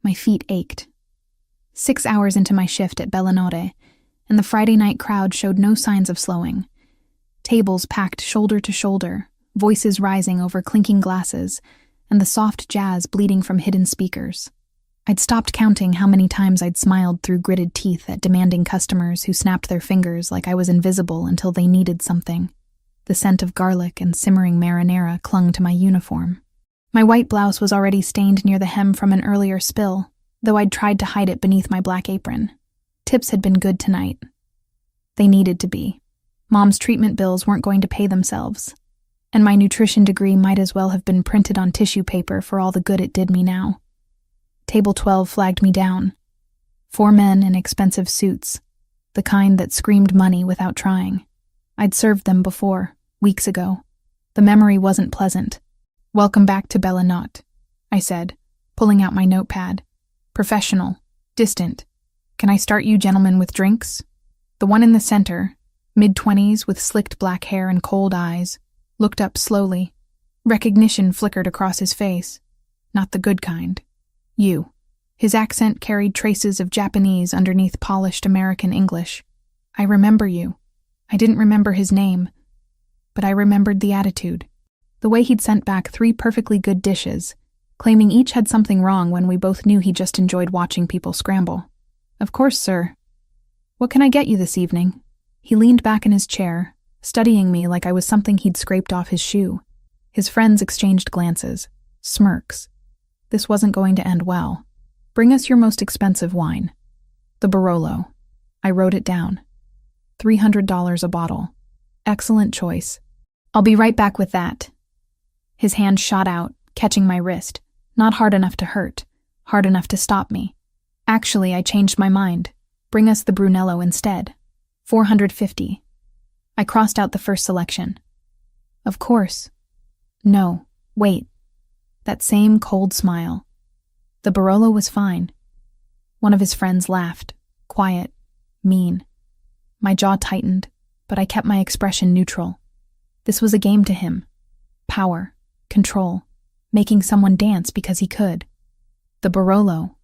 My feet ached. 6 hours into my shift at Bellinore, and the Friday night crowd showed no signs of slowing. Tables packed shoulder to shoulder, voices rising over clinking glasses, and the soft jazz bleeding from hidden speakers. I'd stopped counting how many times I'd smiled through gritted teeth at demanding customers who snapped their fingers like I was invisible until they needed something. The scent of garlic and simmering marinara clung to my uniform. My white blouse was already stained near the hem from an earlier spill, though I'd tried to hide it beneath my black apron. Tips had been good tonight. They needed to be. Mom's treatment bills weren't going to pay themselves, and my nutrition degree might as well have been printed on tissue paper for all the good it did me now. Table 12 flagged me down. 4 men in expensive suits, the kind that screamed money without trying. I'd served them before, weeks ago. The memory wasn't pleasant. "Welcome back to Bellinore," I said, pulling out my notepad. "Professional, distant. Can I start you gentlemen with drinks?" The one in the center, mid-20s with slicked black hair and cold eyes, looked up slowly. Recognition flickered across his face. Not the good kind. "You." His accent carried traces of Japanese underneath polished American English. "I remember you." I didn't remember his name, but I remembered the attitude. The way he'd sent back 3 perfectly good dishes, claiming each had something wrong when we both knew he just enjoyed watching people scramble. "Of course, sir. What can I get you this evening?" He leaned back in his chair, studying me like I was something he'd scraped off his shoe. His friends exchanged glances, smirks. This wasn't going to end well. "Bring us your most expensive wine." "The Barolo." I wrote it down. $300 a bottle. Excellent choice. "I'll be right back with that." His hand shot out, catching my wrist. Not hard enough to hurt, hard enough to stop me. "Actually, I changed my mind. Bring us the Brunello instead. $450. I crossed out the first selection. "Of course." "No, wait." That same cold smile. The Barolo was fine. One of his friends laughed, quiet, mean. My jaw tightened, but I kept my expression neutral. This was a game to him. Power, control, making someone dance because he could. "The Barolo.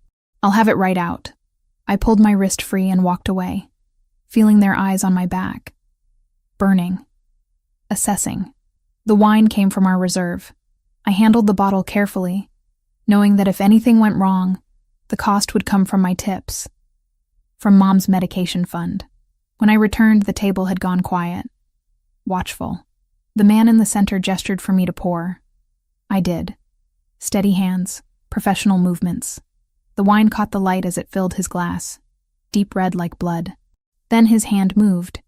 I'll have it right out." I pulled my wrist free and walked away, feeling their eyes on my back. Burning. Assessing. The wine came from our reserve. I handled the bottle carefully, knowing that if anything went wrong, the cost would come from my tips. From Mom's medication fund. When I returned, the table had gone quiet. Watchful. The man in the center gestured for me to pour. I did. Steady hands, professional movements. The wine caught the light as it filled his glass, deep red like blood. Then his hand moved.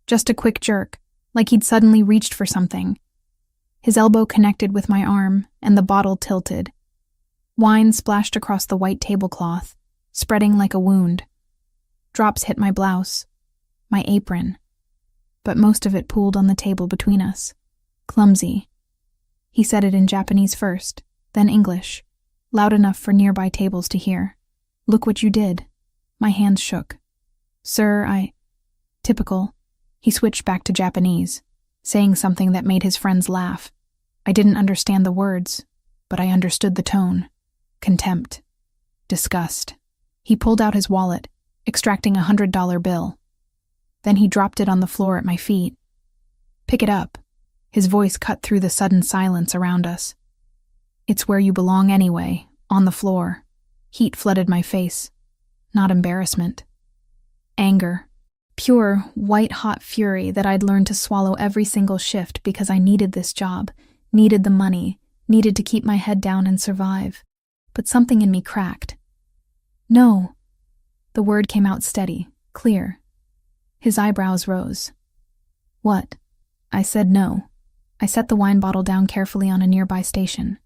Just a quick jerk, like he'd suddenly reached for something. His elbow connected with my arm, and the bottle tilted. Wine splashed across the white tablecloth, spreading like a wound. Drops hit my blouse, my apron, but most of it pooled on the table between us. Clumsy. He said it in Japanese first, then English, loud enough for nearby tables to hear. "Look what you did." My hands shook. "Sir, Typical. He switched back to Japanese, saying something that made his friends laugh. I didn't understand the words, but I understood the tone. Contempt. Disgust. He pulled out his wallet, extracting a $100 bill. Then he dropped it on the floor at my feet. "Pick it up." His voice cut through the sudden silence around us. "It's where you belong anyway, on the floor." Heat flooded my face. Not embarrassment. Anger. Pure, white-hot fury that I'd learned to swallow every single shift because I needed this job, needed the money, needed to keep my head down and survive. But something in me cracked. "No." The word came out steady, clear. His eyebrows rose. "What?" I said no. I set the wine bottle down carefully on a nearby station.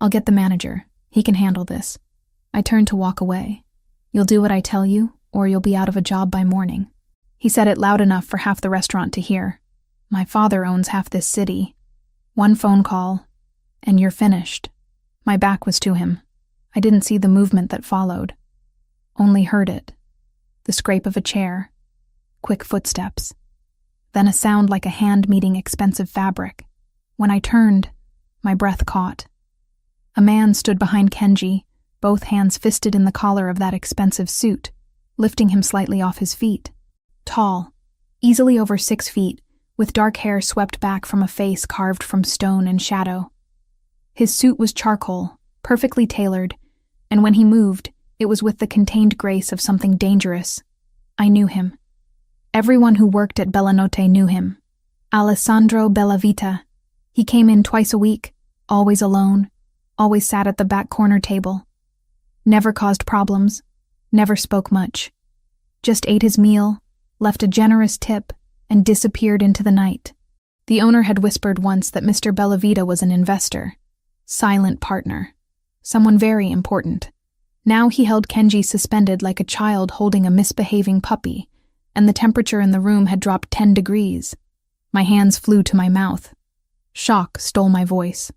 "I'll get the manager. He can handle this." I turned to walk away. "You'll do what I tell you, or you'll be out of a job by morning." He said it loud enough for half the restaurant to hear. "My father owns half this city. One phone call, and you're finished." My back was to him. I didn't see the movement that followed. Only heard it. The scrape of a chair. Quick footsteps. Then a sound like a hand meeting expensive fabric. When I turned, my breath caught. A man stood behind Kenji, both hands fisted in the collar of that expensive suit, lifting him slightly off his feet. Tall, easily over 6 feet, with dark hair swept back from a face carved from stone and shadow. His suit was charcoal, perfectly tailored, and when he moved, it was with the contained grace of something dangerous. I knew him. Everyone who worked at Bellanotte knew him. Alessandro Bellavita. He came in twice a week, always alone, always sat at the back corner table. Never caused problems, never spoke much. Just ate his meal, left a generous tip, and disappeared into the night. The owner had whispered once that Mr. Bellavita was an investor, silent partner, someone very important. Now he held Kenji suspended like a child holding a misbehaving puppy, and the temperature in the room had dropped 10 degrees. My hands flew to my mouth. Shock stole my voice.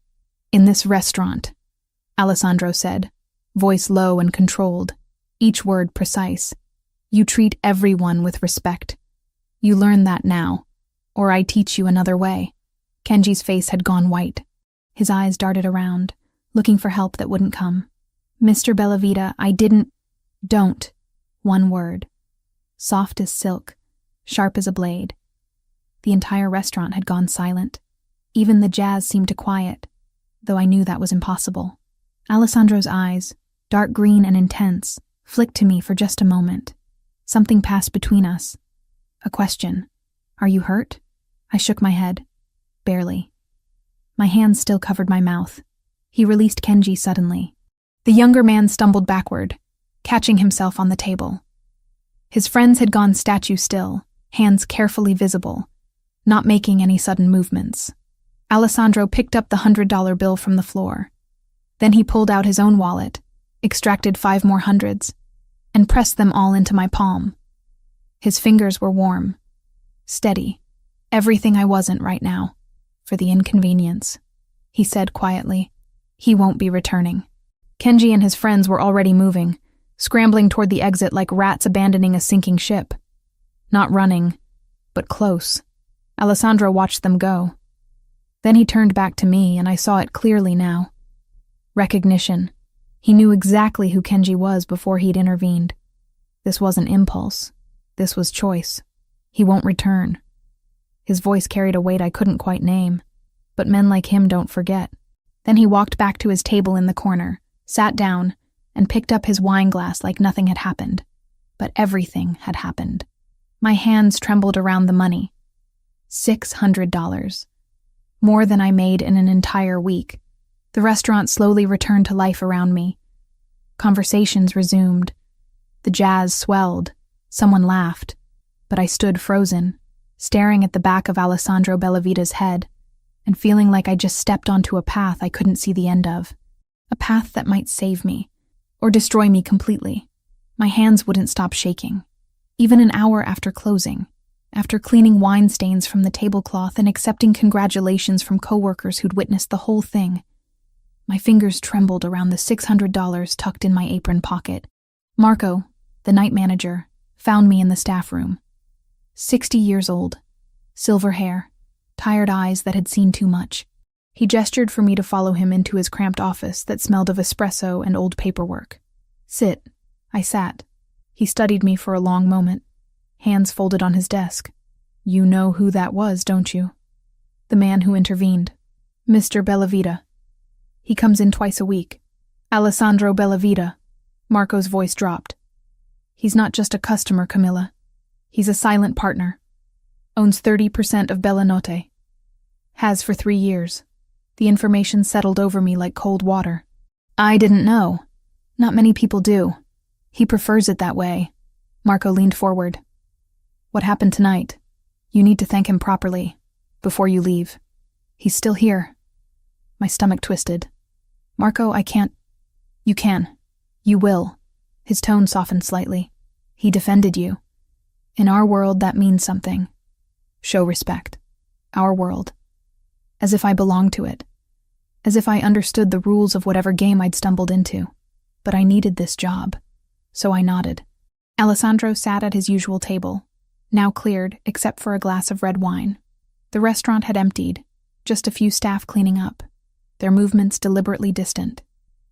"In this restaurant," Alessandro said, voice low and controlled, each word precise. "You treat everyone with respect. You learn that now, or I teach you another way." Kenji's face had gone white. His eyes darted around, looking for help that wouldn't come. "Mr. Bellavita, I didn't—" "Don't." One word. Soft as silk, sharp as a blade. The entire restaurant had gone silent. Even the jazz seemed to quiet, though I knew that was impossible. Alessandro's eyes, dark green and intense, flicked to me for just a moment. Something passed between us. A question. "Are you hurt?" I shook my head. "Barely." My hands still covered my mouth. He released Kenji suddenly. The younger man stumbled backward, catching himself on the table. His friends had gone statue still, hands carefully visible, not making any sudden movements. Alessandro picked up the $100 bill from the floor. Then he pulled out his own wallet, extracted 5 more hundreds, and pressed them all into my palm. His fingers were warm, steady, everything I wasn't right now. "For the inconvenience," he said quietly. "He won't be returning." Kenji and his friends were already moving, scrambling toward the exit like rats abandoning a sinking ship. Not running, but close. Alessandro watched them go. Then he turned back to me, and I saw it clearly now. Recognition. He knew exactly who Kenji was before he'd intervened. This wasn't impulse. This was choice. He won't return. His voice carried a weight I couldn't quite name, but men like him don't forget. Then he walked back to his table in the corner, sat down, and picked up his wine glass like nothing had happened. But everything had happened. My hands trembled around the money. $600. More than I made in an entire week. The restaurant slowly returned to life around me. Conversations resumed. The jazz swelled. Someone laughed. But I stood frozen, staring at the back of Alessandro Bellavita's head, and feeling like I just stepped onto a path I couldn't see the end of. A path that might save me, or destroy me completely. My hands wouldn't stop shaking. Even an hour after closing, after cleaning wine stains from the tablecloth and accepting congratulations from coworkers who'd witnessed the whole thing, my fingers trembled around the $600 tucked in my apron pocket. Marco, the night manager, found me in the staff room. 60 years old, silver hair, tired eyes that had seen too much. He gestured for me to follow him into his cramped office that smelled of espresso and old paperwork. "Sit." I sat. He studied me for a long moment, hands folded on his desk. "You know who that was, don't you?" "The man who intervened. Mr. Bellavita. He comes in twice a week." "Alessandro Bellavita." Marco's voice dropped. "He's not just a customer, Camilla. He's a silent partner. Owns 30% of Bellanotte. Has for 3 years. The information settled over me like cold water. I didn't know. Not many people do. He prefers it that way." Marco leaned forward. "What happened tonight? You need to thank him properly, before you leave. He's still here." My stomach twisted. "Marco, I can't." "You can. You will." His tone softened slightly. "He defended you. In our world, that means something. Show respect. Our world. As if I belonged to it. As if I understood the rules of whatever game I'd stumbled into. But I needed this job. So I nodded." Alessandro sat at his usual table, now cleared except for a glass of red wine. The restaurant had emptied, just a few staff cleaning up, their movements deliberately distant,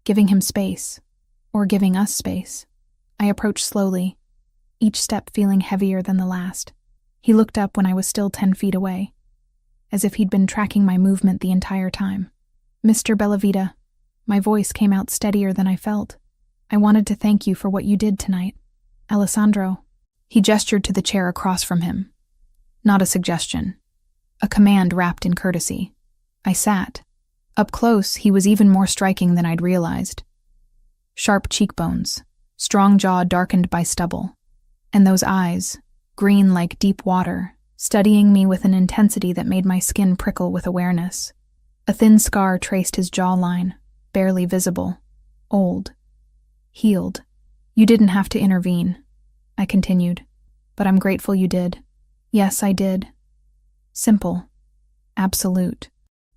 giving him space, or giving us space. I approached slowly, each step feeling heavier than the last. He looked up when I was still 10 feet away, as if he'd been tracking my movement the entire time. "Mr. Bellavita," my voice came out steadier than I felt. "I wanted to thank you for what you did tonight. Alessandro." He gestured to the chair across from him. Not a suggestion. A command wrapped in courtesy. I sat. Up close, he was even more striking than I'd realized. Sharp cheekbones, strong jaw darkened by stubble, and those eyes, green like deep water, studying me with an intensity that made my skin prickle with awareness. A thin scar traced his jawline, barely visible, old, healed. "You didn't have to intervene," I continued, "but I'm grateful you did." "Yes, I did." Simple. Absolute.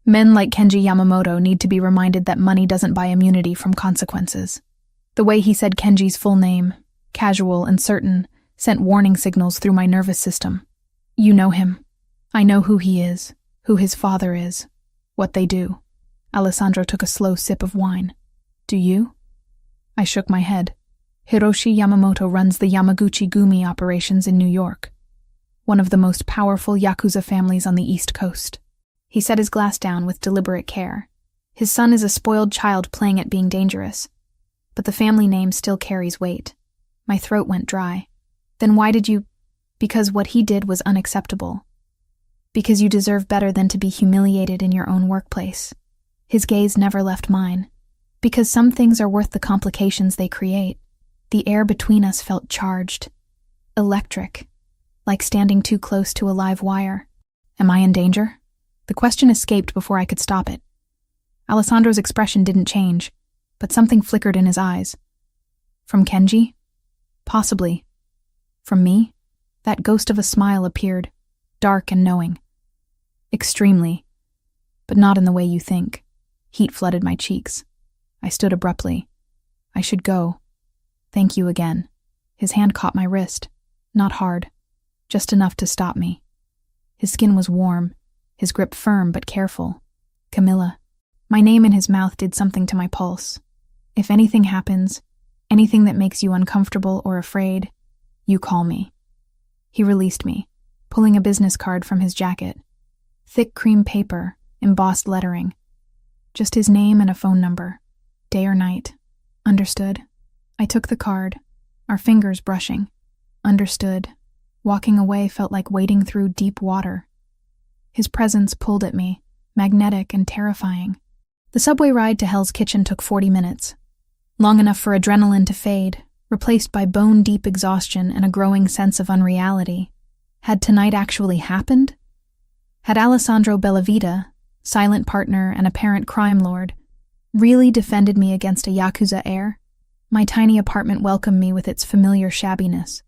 Men like Kenji Yamamoto need to be reminded that money doesn't buy immunity from consequences. The way he said Kenji's full name, casual and certain, sent warning signals through my nervous system. "You know him. I know who he is, who his father is, what they do." Alessandro took a slow sip of wine. "Do you?" I shook my head. "Hiroshi Yamamoto runs the Yamaguchi Gumi operations in New York, one of the most powerful Yakuza families on the East Coast." He set his glass down with deliberate care. His son is a spoiled child playing at being dangerous, but the family name still carries weight. My throat went dry. "Then why did you—" "Because what he did was unacceptable. Because you deserve better than to be humiliated in your own workplace." His gaze never left mine. "Because some things are worth the complications they create." The air between us felt charged, electric, like standing too close to a live wire. Am I in danger? The question escaped before I could stop it. Alessandro's expression didn't change, but something flickered in his eyes. From Kenji? Possibly. From me? That ghost of a smile appeared, dark and knowing. Extremely, but not in the way you think. Heat flooded my cheeks. I stood abruptly. "I should go. Thank you again." His hand caught my wrist, not hard, just enough to stop me. His skin was warm, his grip firm but careful. "Camilla." My name in his mouth did something to my pulse. "If anything happens, anything that makes you uncomfortable or afraid, you call me." He released me, pulling a business card from his jacket. Thick cream paper, embossed lettering. Just his name and a phone number. Day or night. Understood. I took the card, our fingers brushing. Understood. Walking away felt like wading through deep water. His presence pulled at me, magnetic and terrifying. The subway ride to Hell's Kitchen took 40 minutes. Long enough for adrenaline to fade, replaced by bone-deep exhaustion and a growing sense of unreality. Had tonight actually happened? Had Alessandro Bellavita, silent partner and apparent crime lord, really defended me against a Yakuza heir? My tiny apartment welcomed me with its familiar shabbiness.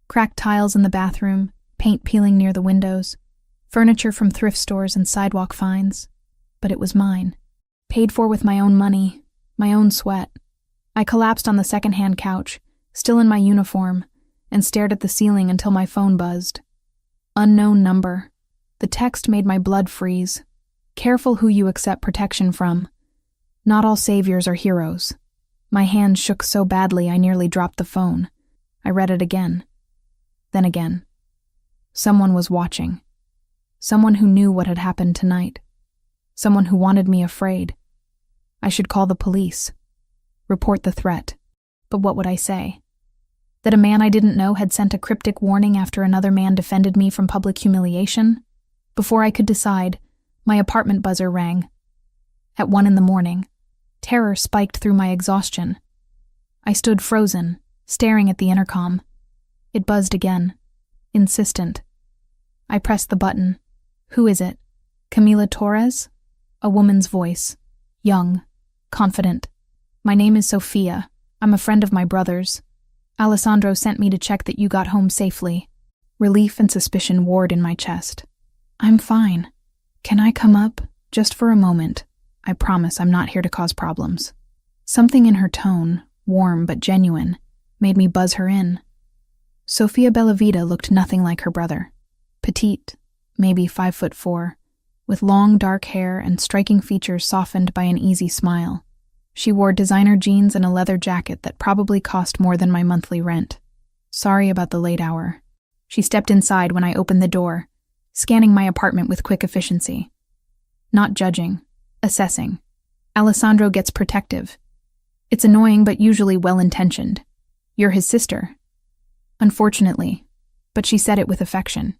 Cracked tiles in the bathroom, paint peeling near the windows, furniture from thrift stores and sidewalk finds. But it was mine. Paid for with my own money, my own sweat. I collapsed on the second-hand couch, still in my uniform, and stared at the ceiling until my phone buzzed. Unknown number. The text made my blood freeze. "Careful who you accept protection from. Not all saviors are heroes." My hand shook so badly I nearly dropped the phone. I read it again. Then again. Someone was watching. Someone who knew what had happened tonight. Someone who wanted me afraid. I should call the police. Report the threat. But what would I say? That a man I didn't know had sent a cryptic warning after another man defended me from public humiliation? Before I could decide, my apartment buzzer rang. At 1 a.m, terror spiked through my exhaustion. I stood frozen, staring at the intercom. It buzzed again. Insistent. I pressed the button. "Who is it?" "Camila Torres?" A woman's voice. Young. Confident. "My name is Sophia. I'm a friend of my brother's. Alessandro sent me to check that you got home safely." Relief and suspicion warred in my chest. "I'm fine. Can I come up? Just for a moment. I promise I'm not here to cause problems." Something in her tone, warm but genuine, made me buzz her in. Sofia Bellavita looked nothing like her brother. Petite, maybe 5'4", with long dark hair and striking features softened by an easy smile. She wore designer jeans and a leather jacket that probably cost more than my monthly rent. Sorry about the late hour. She stepped inside when I opened the door, scanning my apartment with quick efficiency. Not judging, assessing. Alessandro gets protective. It's annoying but usually well-intentioned. You're his sister. Unfortunately, but she said it with affection.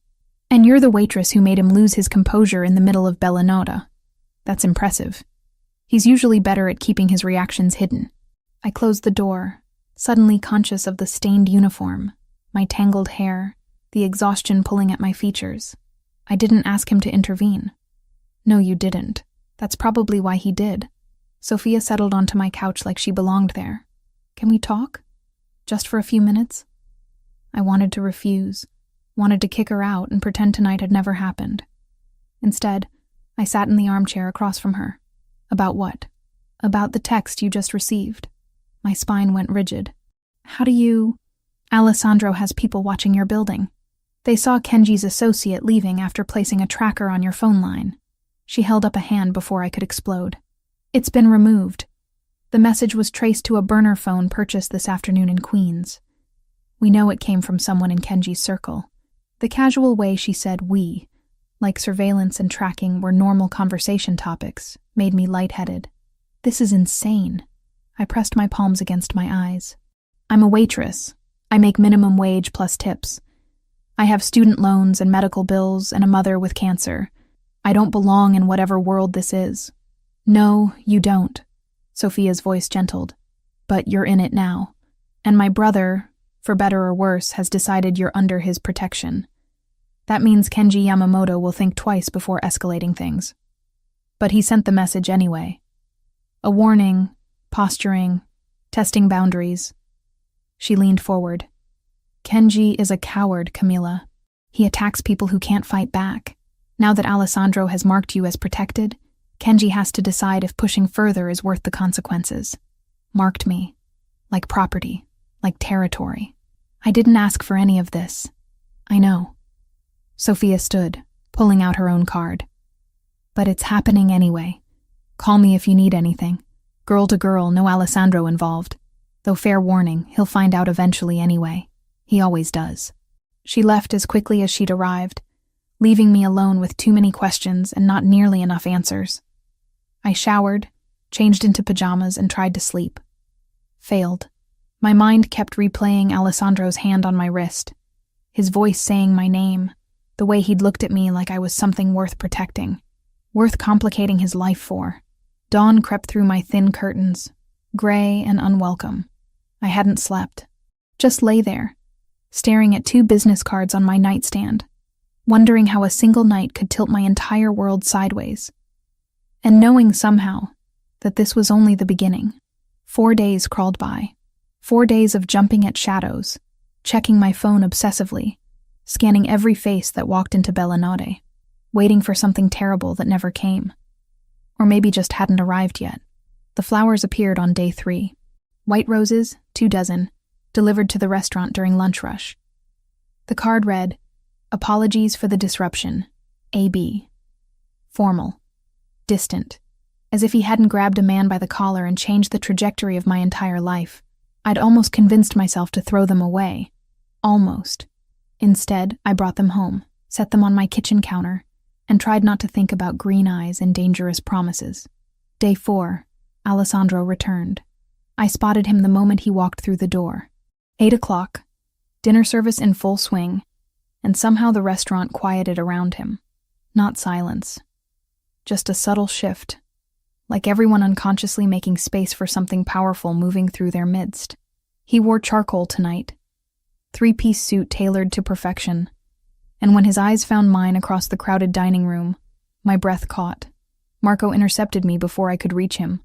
And you're the waitress who made him lose his composure in the middle of Bella Nota. That's impressive. He's usually better at keeping his reactions hidden. I closed the door, suddenly conscious of the stained uniform, my tangled hair, the exhaustion pulling at my features. I didn't ask him to intervene. No, you didn't. That's probably why he did. Sophia settled onto my couch like she belonged there. Can we talk? Just for a few minutes? I wanted to refuse, wanted to kick her out and pretend tonight had never happened. Instead, I sat in the armchair across from her. About what? About the text you just received. My spine went rigid. How do you... Alessandro has people watching your building. They saw Kenji's associate leaving after placing a tracker on your phone line. She held up a hand before I could explode. It's been removed. The message was traced to a burner phone purchased this afternoon in Queens. We know it came from someone in Kenji's circle. The casual way she said we, like surveillance and tracking were normal conversation topics, made me lightheaded. This is insane. I pressed my palms against my eyes. I'm a waitress. I make minimum wage plus tips. I have student loans and medical bills and a mother with cancer. I don't belong in whatever world this is. No, you don't. Sophia's voice gentled. But you're in it now. And my brother, for better or worse, has decided you're under his protection. That means Kenji Yamamoto will think twice before escalating things. But he sent the message anyway. A warning, posturing, testing boundaries. She leaned forward. Kenji is a coward, Camila. He attacks people who can't fight back. Now that Alessandro has marked you as protected, Kenji has to decide if pushing further is worth the consequences. Marked me. Like property. Like territory. I didn't ask for any of this. I know. Sophia stood, pulling out her own card. But it's happening anyway. Call me if you need anything. Girl to girl, no Alessandro involved. Though fair warning, he'll find out eventually anyway. He always does. She left as quickly as she'd arrived, leaving me alone with too many questions and not nearly enough answers. I showered, changed into pajamas, and tried to sleep. Failed. My mind kept replaying Alessandro's hand on my wrist, his voice saying my name, the way he'd looked at me like I was something worth protecting, worth complicating his life for. Dawn crept through my thin curtains, gray and unwelcome. I hadn't slept. Just lay there, staring at 2 business cards on my nightstand, wondering how a single night could tilt my entire world sideways, and knowing somehow that this was only the beginning. 4 days crawled by. 4 days of jumping at shadows, checking my phone obsessively, scanning every face that walked into Bella Notte, waiting for something terrible that never came. Or maybe just hadn't arrived yet. The flowers appeared on day 3. White roses, 2 dozen, delivered to the restaurant during lunch rush. The card read, "Apologies for the disruption. A.B." Formal. Distant. As if he hadn't grabbed a man by the collar and changed the trajectory of my entire life. I'd almost convinced myself to throw them away. Almost. Instead, I brought them home, set them on my kitchen counter, and tried not to think about green eyes and dangerous promises. Day 4, Alessandro returned. I spotted him the moment he walked through the door. 8 o'clock, dinner service in full swing, and somehow the restaurant quieted around him. Not silence. Just a subtle shift, like everyone unconsciously making space for something powerful moving through their midst. He wore charcoal tonight, 3-piece suit tailored to perfection, and when his eyes found mine across the crowded dining room, my breath caught. Marco intercepted me before I could reach him.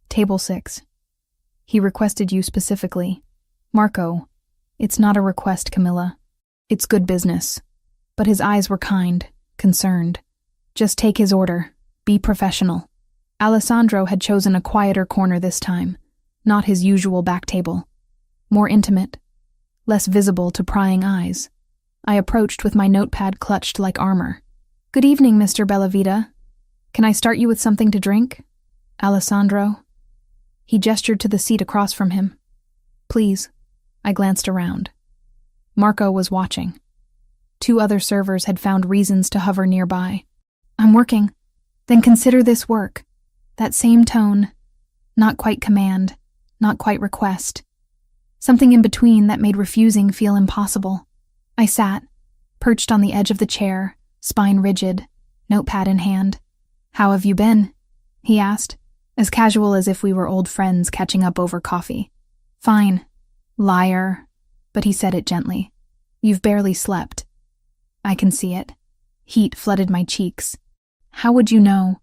Table 6. He requested you specifically. Marco, it's not a request, Camilla. It's good business. But his eyes were kind, concerned. Just take his order. Be professional. Alessandro had chosen a quieter corner this time, not his usual back table. More intimate, less visible to prying eyes. I approached with my notepad clutched like armor. Good evening, Mr. Bellavita. Can I start you with something to drink? Alessandro? He gestured to the seat across from him. "Please." I glanced around. Marco was watching. 2 other servers had found reasons to hover nearby. "I'm working." "Then consider this work." That same tone. Not quite command, not quite request. Something in between that made refusing feel impossible. I sat, perched on the edge of the chair, spine rigid, notepad in hand. "How have you been?" he asked, as casual as if we were old friends catching up over coffee. "Fine." "Liar." But he said it gently. "You've barely slept." I can see it. Heat flooded my cheeks. "How would you know?"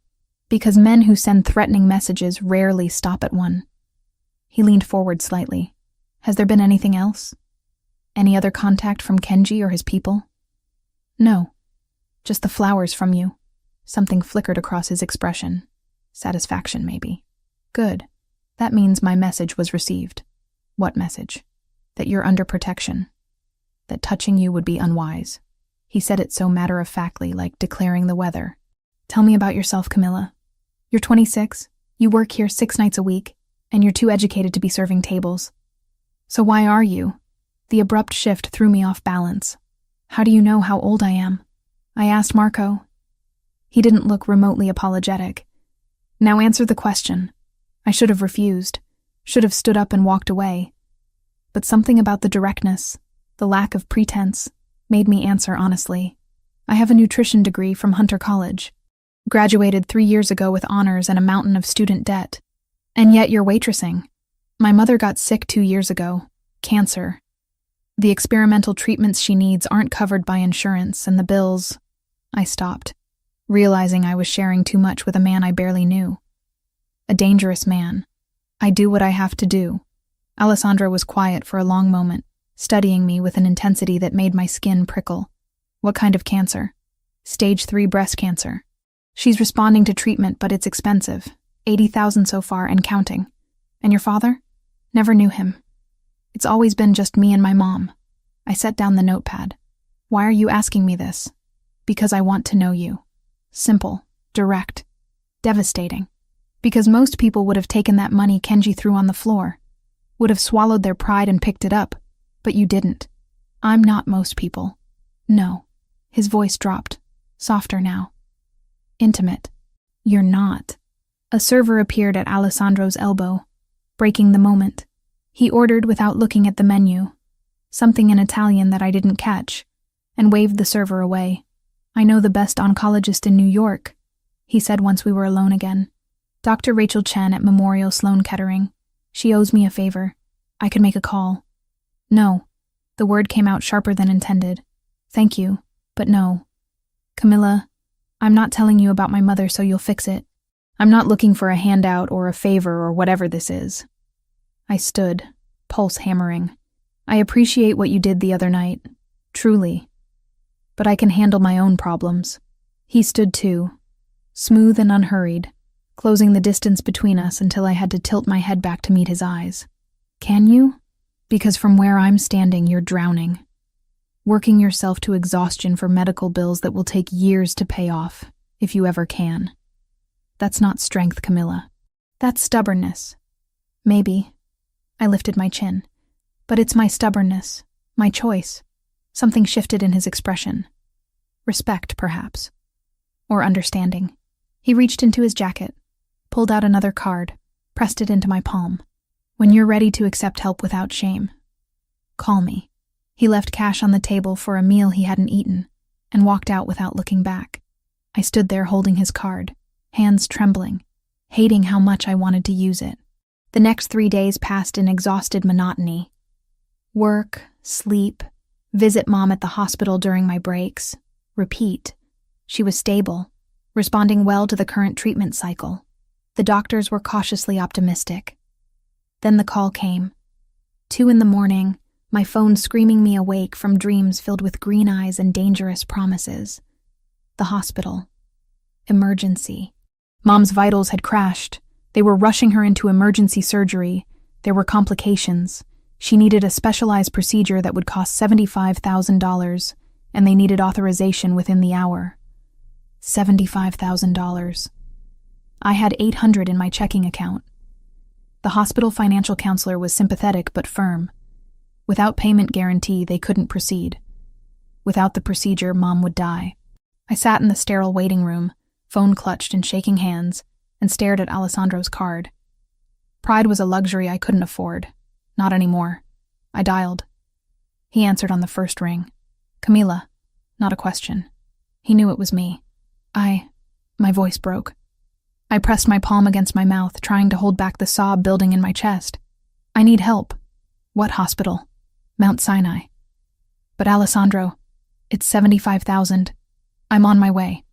"Because men who send threatening messages rarely stop at one." He leaned forward slightly. "Has there been anything else? Any other contact from Kenji or his people?" "No. Just the flowers from you." Something flickered across his expression. Satisfaction, maybe. "Good. That means my message was received." "What message?" "That you're under protection. That touching you would be unwise." He said it so matter-of-factly, like declaring the weather. "Tell me about yourself, Camilla. You're 26, you work here 6 nights a week, and you're too educated to be serving tables. So why are you?" The abrupt shift threw me off balance. "How do you know how old I am?" I asked Marco. He didn't look remotely apologetic. "Now answer the question." I should have refused, should have stood up and walked away. But something about the directness, the lack of pretense, made me answer honestly. "I have a nutrition degree from Hunter College. Graduated 3 years ago with honors and a mountain of student debt. And yet you're waitressing. My mother got sick 2 years ago. Cancer. The experimental treatments she needs aren't covered by insurance, and the bills..." I stopped, realizing I was sharing too much with a man I barely knew. A dangerous man. I do what I have to do. Alessandra was quiet for a long moment, studying me with an intensity that made my skin prickle. "What kind of cancer?" "Stage 3 breast cancer. She's responding to treatment, but it's expensive. 80,000 so far and counting." "And your father?" "Never knew him. It's always been just me and my mom." I set down the notepad. "Why are you asking me this?" "Because I want to know you." Simple, direct, devastating. Because most people would have taken that money Kenji threw on the floor, would have swallowed their pride and picked it up, but you didn't. I'm not most people. No. His voice dropped, softer now. "Intimate. You're not." A server appeared at Alessandro's elbow, breaking the moment. He ordered without looking at the menu, something in Italian that I didn't catch, and waved the server away. "I know the best oncologist in New York," he said once we were alone again. "Dr. Rachel Chen at Memorial Sloan Kettering. She owes me a favor. I could make a call." "No." The word came out sharper than intended. "Thank you, but no. Camilla, I'm not telling you about my mother so you'll fix it. I'm not looking for a handout or a favor or whatever this is." I stood, pulse hammering. "I appreciate what you did the other night. Truly. But I can handle my own problems." He stood too, smooth and unhurried, closing the distance between us until I had to tilt my head back to meet his eyes. "Can you? Because from where I'm standing, you're drowning. Working yourself to exhaustion for medical bills that will take years to pay off, if you ever can. That's not strength, Camilla. That's stubbornness. Maybe." I lifted my chin. "But it's my stubbornness, my choice." Something shifted in his expression. Respect, perhaps. Or understanding. He reached into his jacket, pulled out another card, pressed it into my palm. "When you're ready to accept help without shame, call me." He left cash on the table for a meal he hadn't eaten, and walked out without looking back. I stood there holding his card, hands trembling, hating how much I wanted to use it. The next 3 days passed in exhausted monotony. Work, sleep, visit mom at the hospital during my breaks, repeat. She was stable, responding well to the current treatment cycle. The doctors were cautiously optimistic. Then the call came. 2 a.m, my phone screaming me awake from dreams filled with green eyes and dangerous promises. The hospital. Emergency. Mom's vitals had crashed. They were rushing her into emergency surgery. There were complications. She needed a specialized procedure that would cost $75,000, and they needed authorization within the hour. $75,000. I had $800 in my checking account. The hospital financial counselor was sympathetic but firm. Without payment guarantee, they couldn't proceed. Without the procedure, Mom would die. I sat in the sterile waiting room, phone clutched and shaking hands, and stared at Alessandro's card. Pride was a luxury I couldn't afford. Not anymore. I dialed. He answered on the first ring. Camila. Not a question. He knew it was me. My voice broke. I pressed my palm against my mouth, trying to hold back the sob building in my chest. I need help. What hospital? Mount Sinai. But Alessandro, it's $75,000. I'm on my way.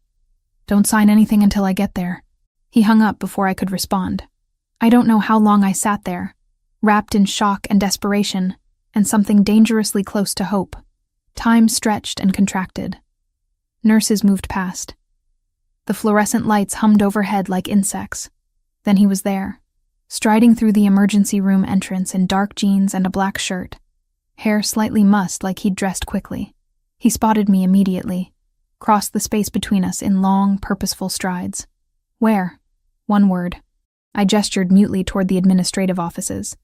Don't sign anything until I get there. He hung up before I could respond. I don't know how long I sat there, wrapped in shock and desperation, and something dangerously close to hope. Time stretched and contracted. Nurses moved past. The fluorescent lights hummed overhead like insects. Then he was there, striding through the emergency room entrance in dark jeans and a black shirt, hair slightly mussed like he'd dressed quickly. He spotted me immediately, crossed the space between us in long, purposeful strides. Where? One word. I gestured mutely toward the administrative offices.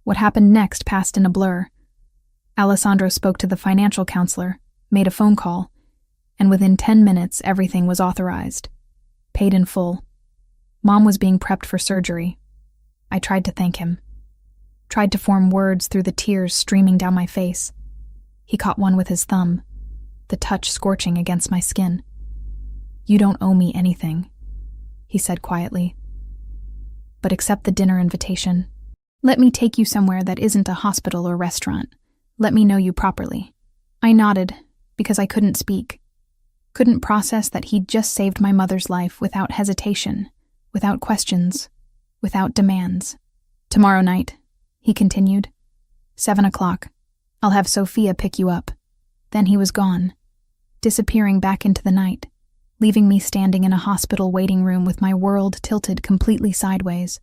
What happened next passed in a blur. Alessandro spoke to the financial counselor, made a phone call, and within 10 minutes everything was authorized. Paid in full. Mom was being prepped for surgery. I tried to thank him. Tried to form words through the tears streaming down my face. He caught one with his thumb, the touch scorching against my skin. You don't owe me anything, he said quietly. But accept the dinner invitation. Let me take you somewhere that isn't a hospital or restaurant. Let me know you properly. I nodded, because I couldn't speak. Couldn't process that he'd just saved my mother's life without hesitation, without questions, without demands. Tomorrow night, he continued. 7 o'clock. I'll have Sophia pick you up. Then he was gone, disappearing back into the night, leaving me standing in a hospital waiting room with my world tilted completely sideways.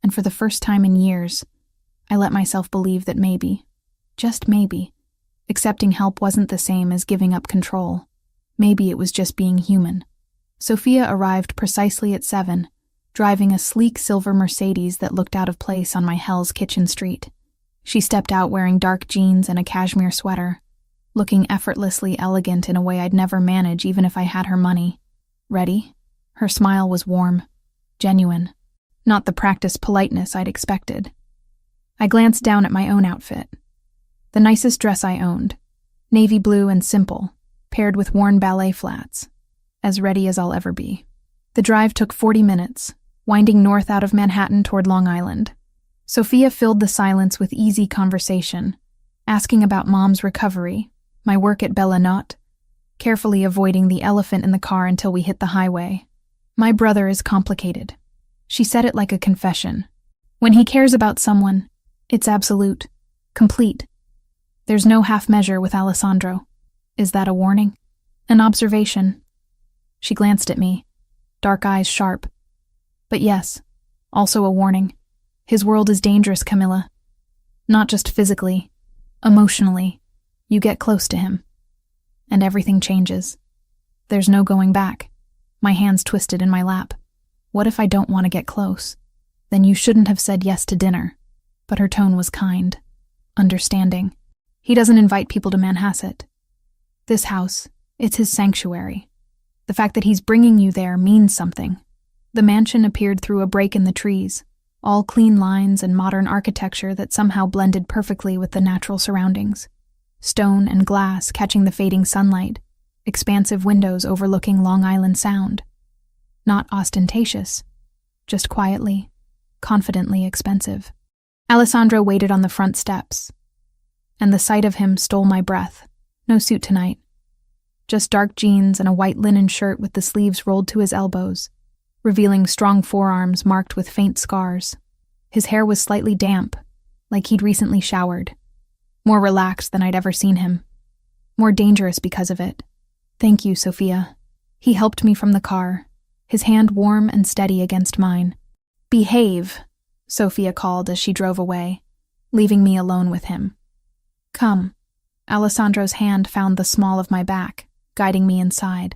And for the first time in years, I let myself believe that maybe, just maybe, accepting help wasn't the same as giving up control. Maybe it was just being human. Sophia arrived precisely at 7, driving a sleek silver Mercedes that looked out of place on my Hell's Kitchen street. She stepped out wearing dark jeans and a cashmere sweater, looking effortlessly elegant in a way I'd never manage even if I had her money. Ready? Her smile was warm, genuine, not the practiced politeness I'd expected. I glanced down at my own outfit. The nicest dress I owned, navy blue and simple, paired with worn ballet flats, as ready as I'll ever be. The drive took 40 minutes, winding north out of Manhattan toward Long Island. Sophia filled the silence with easy conversation, asking about Mom's recovery, my work at Bella Notte, carefully avoiding the elephant in the car until we hit the highway. My brother is complicated. She said it like a confession. When he cares about someone, it's absolute, complete. There's no half measure with Alessandro. Is that a warning? An observation? She glanced at me, dark eyes sharp. But yes, also a warning. His world is dangerous, Camilla. Not just physically, emotionally. You get close to him, and everything changes. There's no going back. My hands twisted in my lap. What if I don't want to get close? Then you shouldn't have said yes to dinner. But her tone was kind, understanding. He doesn't invite people to Manhasset. This house, it's his sanctuary. The fact that he's bringing you there means something. The mansion appeared through a break in the trees, all clean lines and modern architecture that somehow blended perfectly with the natural surroundings. Stone and glass catching the fading sunlight, expansive windows overlooking Long Island Sound. Not ostentatious, just quietly, confidently expensive. Alessandro waited on the front steps, and the sight of him stole my breath. No suit tonight. Just dark jeans and a white linen shirt with the sleeves rolled to his elbows, revealing strong forearms marked with faint scars. His hair was slightly damp, like he'd recently showered. More relaxed than I'd ever seen him. More dangerous because of it. Thank you, Sophia. He helped me from the car, his hand warm and steady against mine. Behave, Sophia called as she drove away, leaving me alone with him. Come. Alessandro's hand found the small of my back, guiding me inside.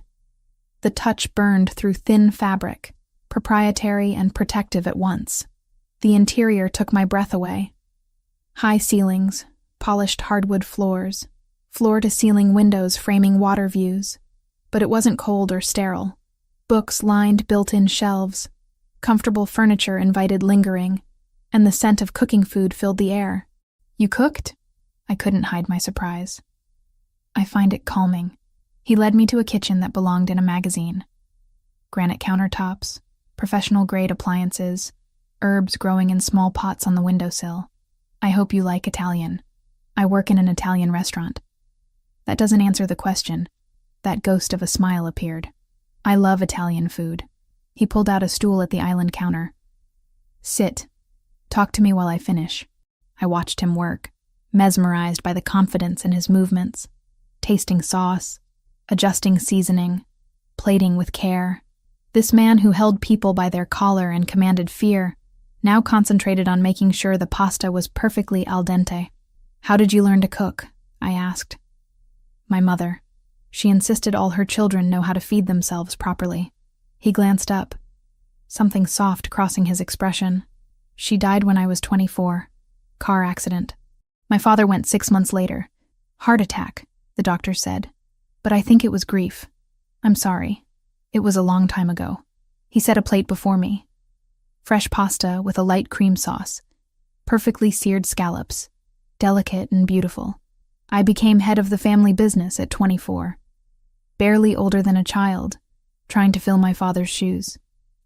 The touch burned through thin fabric, proprietary and protective at once. The interior took my breath away. High ceilings, polished hardwood floors, floor-to-ceiling windows framing water views. But it wasn't cold or sterile. Books lined built-in shelves, comfortable furniture invited lingering, and the scent of cooking food filled the air. "You cooked?" I couldn't hide my surprise. "I find it calming." He led me to a kitchen that belonged in a magazine. Granite countertops, professional-grade appliances, herbs growing in small pots on the windowsill. "I hope you like Italian. I work in an Italian restaurant." That doesn't answer the question. That ghost of a smile appeared. "I love Italian food." He pulled out a stool at the island counter. "Sit. Talk to me while I finish." I watched him work, mesmerized by the confidence in his movements, tasting sauce, adjusting seasoning, plating with care. This man who held people by their collar and commanded fear now concentrated on making sure the pasta was perfectly al dente. "How did you learn to cook?" I asked. "My mother. She insisted all her children know how to feed themselves properly." He glanced up, something soft crossing his expression. "She died when I was 24. Car accident. My father went 6 months later. Heart attack, the doctor said. But I think it was grief. I'm sorry. It was a long time ago." He set a plate before me. Fresh pasta with a light cream sauce, perfectly seared scallops, delicate and beautiful. I became head of the family business at 24, barely older than a child, trying to fill my father's shoes.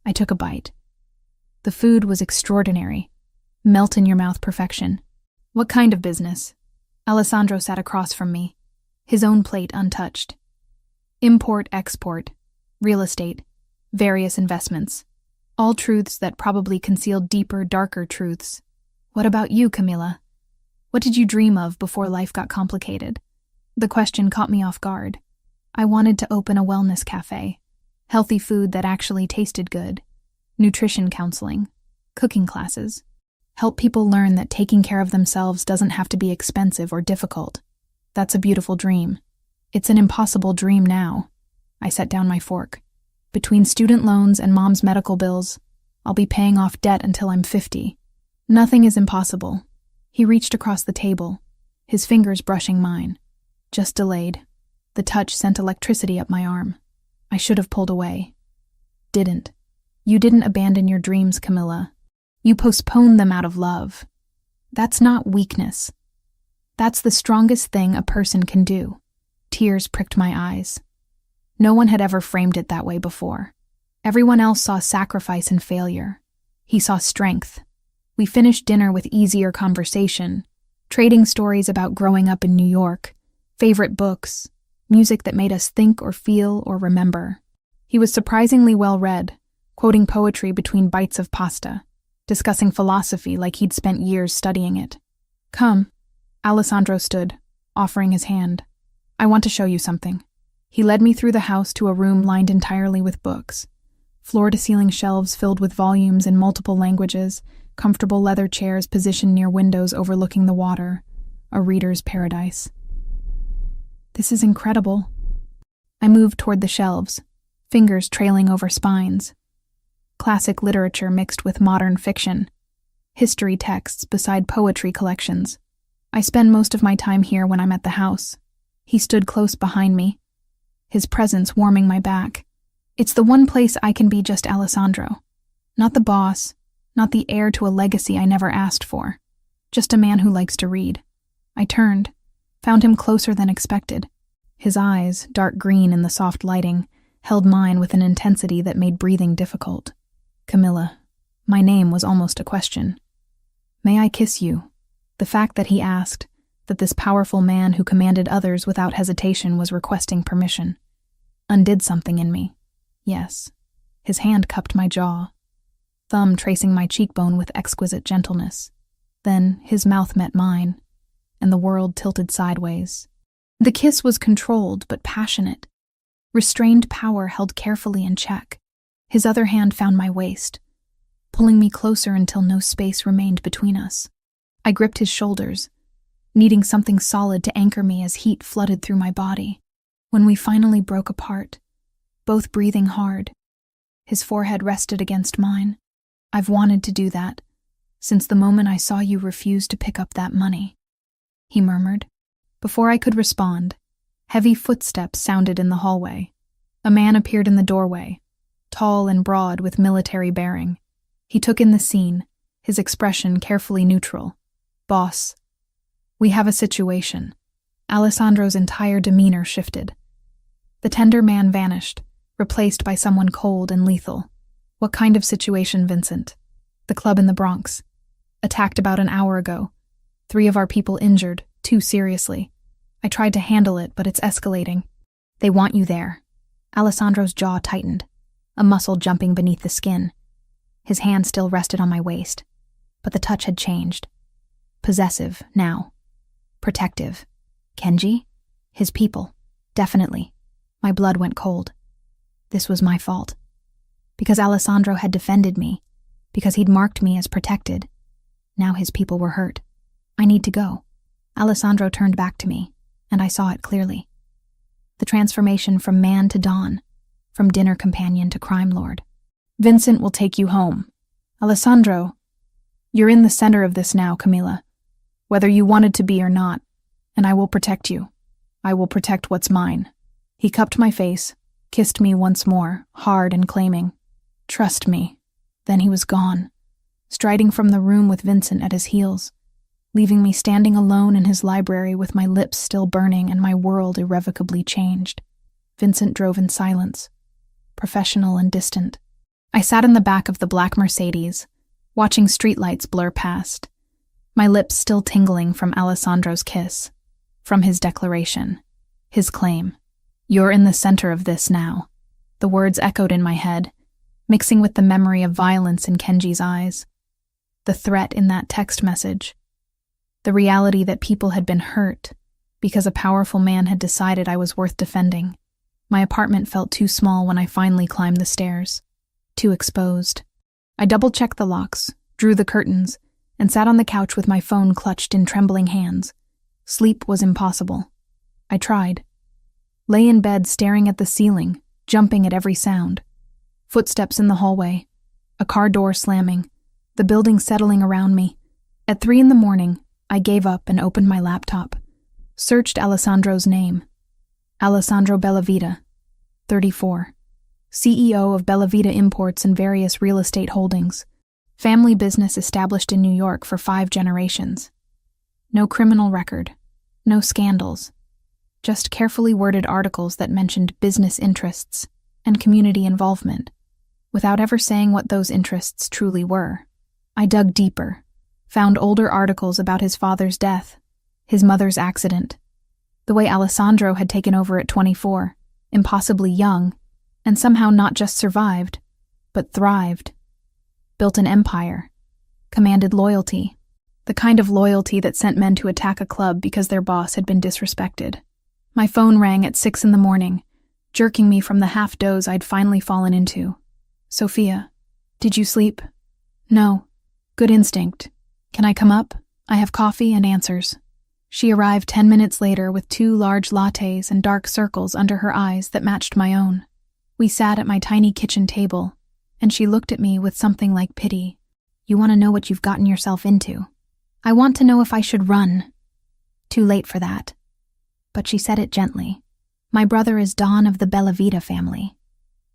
I took a bite. The food was extraordinary, melt-in-your-mouth perfection. "What kind of business?" Alessandro sat across from me, his own plate untouched. "Import-export, real estate, various investments. All truths that probably concealed deeper, darker truths. What about you, Camilla? What did you dream of before life got complicated?" The question caught me off guard. I wanted to open a wellness cafe, healthy food that actually tasted good, nutrition counseling, cooking classes. Help people learn that taking care of themselves doesn't have to be expensive or difficult. That's a beautiful dream. It's an impossible dream now. I set down my fork. Between student loans and mom's medical bills, I'll be paying off debt until I'm 50. Nothing is impossible. He reached across the table, his fingers brushing mine. Just delayed. The touch sent electricity up my arm. I should have pulled away. Didn't. You didn't abandon your dreams, Camilla. You postponed them out of love. That's not weakness. That's the strongest thing a person can do. Tears pricked my eyes. No one had ever framed it that way before. Everyone else saw sacrifice and failure. He saw strength. We finished dinner with easier conversation, trading stories about growing up in New York, favorite books, music that made us think or feel or remember. He was surprisingly well-read, quoting poetry between bites of pasta, discussing philosophy like he'd spent years studying it. "Come." Alessandro stood, offering his hand. "I want to show you something." He led me through the house to a room lined entirely with books. Floor-to-ceiling shelves filled with volumes in multiple languages, comfortable leather chairs positioned near windows overlooking the water, a reader's paradise. "This is incredible." I moved toward the shelves, fingers trailing over spines. Classic literature mixed with modern fiction, history texts beside poetry collections. I spend most of my time here when I'm at the house. He stood close behind me, his presence warming my back. It's the one place I can be just Alessandro. Not the boss, not the heir to a legacy I never asked for. Just a man who likes to read. I turned, found him closer than expected. His eyes, dark green in the soft lighting, held mine with an intensity that made breathing difficult. "Camilla." My name was almost a question. "May I kiss you?" The fact that he asked, that this powerful man who commanded others without hesitation was requesting permission, undid something in me. Yes. His hand cupped my jaw, thumb tracing my cheekbone with exquisite gentleness. Then his mouth met mine, and the world tilted sideways. The kiss was controlled but passionate. Restrained power held carefully in check. His other hand found my waist, pulling me closer until no space remained between us. I gripped his shoulders, needing something solid to anchor me as heat flooded through my body. When we finally broke apart, both breathing hard, his forehead rested against mine. I've wanted to do that, since the moment I saw you refuse to pick up that money," he murmured. Before I could respond, heavy footsteps sounded in the hallway. A man appeared in the doorway, tall and broad with military bearing. He took in the scene, his expression carefully neutral. "Boss, we have a situation." Alessandro's entire demeanor shifted. The tender man vanished, replaced by someone cold and lethal. "What kind of situation, Vincent?" "The club in the Bronx. Attacked about an hour ago. 3 of our people injured, 2 seriously. I tried to handle it, but it's escalating. They want you there." Alessandro's jaw tightened, a muscle jumping beneath the skin. His hand still rested on my waist, but the touch had changed. Possessive, now. Protective. Kenji? His people. Definitely. My blood went cold. This was my fault. Because Alessandro had defended me, because he'd marked me as protected. Now his people were hurt. "I need to go." Alessandro turned back to me, and I saw it clearly. The transformation from man to Don, from dinner companion to crime lord. "Vincent will take you home. Alessandro, you're in the center of this now, Camila. Whether you wanted to be or not, and I will protect you. I will protect what's mine." He cupped my face, kissed me once more, hard and claiming. "Trust me." Then he was gone, striding from the room with Vincent at his heels, leaving me standing alone in his library with my lips still burning and my world irrevocably changed. Vincent drove in silence, professional and distant. I sat in the back of the black Mercedes, watching streetlights blur past, my lips still tingling from Alessandro's kiss, from his declaration, his claim. "You're in the center of this now." The words echoed in my head, mixing with the memory of violence in Kenji's eyes, the threat in that text message, the reality that people had been hurt because a powerful man had decided I was worth defending. My apartment felt too small when I finally climbed the stairs, too exposed. I double-checked the locks, drew the curtains, and sat on the couch with my phone clutched in trembling hands. Sleep was impossible. I tried. Lay in bed staring at the ceiling, jumping at every sound. Footsteps in the hallway, a car door slamming, the building settling around me. At 3 a.m, I gave up and opened my laptop, searched Alessandro's name. Alessandro Bellavita, 34. CEO of Bellavita Imports and various real estate holdings. Family business established in New York for 5 generations. No criminal record, no scandals, just carefully worded articles that mentioned business interests and community involvement, without ever saying what those interests truly were. I dug deeper, found older articles about his father's death, his mother's accident, the way Alessandro had taken over at 24, impossibly young, and somehow not just survived, but thrived, built an empire, commanded loyalty, the kind of loyalty that sent men to attack a club because their boss had been disrespected. My phone rang at 6 a.m, jerking me from the half-doze I'd finally fallen into. "Sophia, did you sleep?" "No. Good instinct. Can I come up? I have coffee and answers." She arrived 10 minutes later with 2 large lattes and dark circles under her eyes that matched my own. We sat at my tiny kitchen table, and she looked at me with something like pity. "You want to know what you've gotten yourself into?" "I want to know if I should run." "Too late for that." But she said it gently. "My brother is Don of the Bellavita family.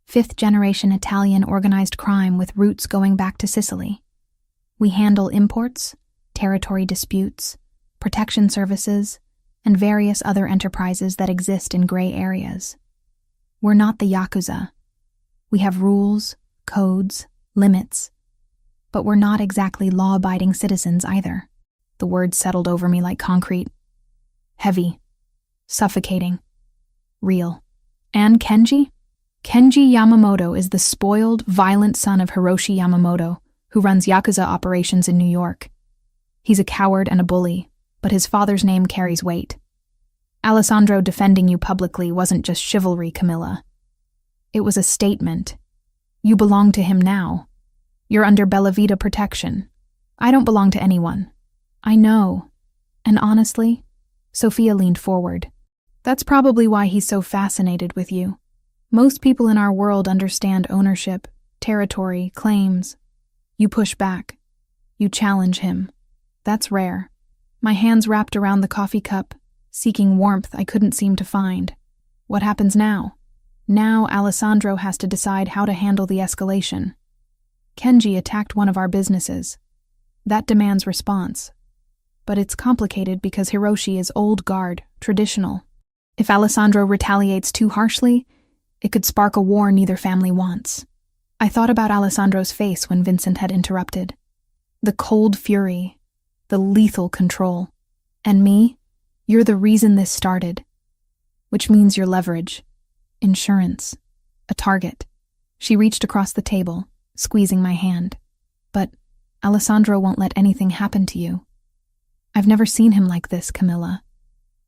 5th-generation Italian organized crime with roots going back to Sicily. We handle imports, territory disputes, protection services, and various other enterprises that exist in gray areas. We're not the Yakuza. We have rules, codes, limits, but we're not exactly law-abiding citizens either." The words settled over me like concrete. Heavy, suffocating, real. "And Kenji?" "Kenji Yamamoto is the spoiled, violent son of Hiroshi Yamamoto, who runs Yakuza operations in New York. He's a coward and a bully, but his father's name carries weight. Alessandro defending you publicly wasn't just chivalry, Camilla. It was a statement. You belong to him now. You're under Bellavita protection. I don't belong to anyone. I know. And honestly," Sophia leaned forward, "that's probably why he's so fascinated with you. Most people in our world understand ownership, territory, claims. You push back. You challenge him. That's rare. My hands wrapped around the coffee cup, seeking warmth I couldn't seem to find. What happens now? Now Alessandro has to decide how to handle the escalation. Kenji attacked one of our businesses. That demands response. But it's complicated because Hiroshi is old guard, traditional. If Alessandro retaliates too harshly, it could spark a war neither family wants. I thought about Alessandro's face when Vincent had interrupted. The cold fury, the lethal control. And me? You're the reason this started. Which means your leverage, insurance, a target. She reached across the table, squeezing my hand. But Alessandro won't let anything happen to you. I've never seen him like this, Camilla.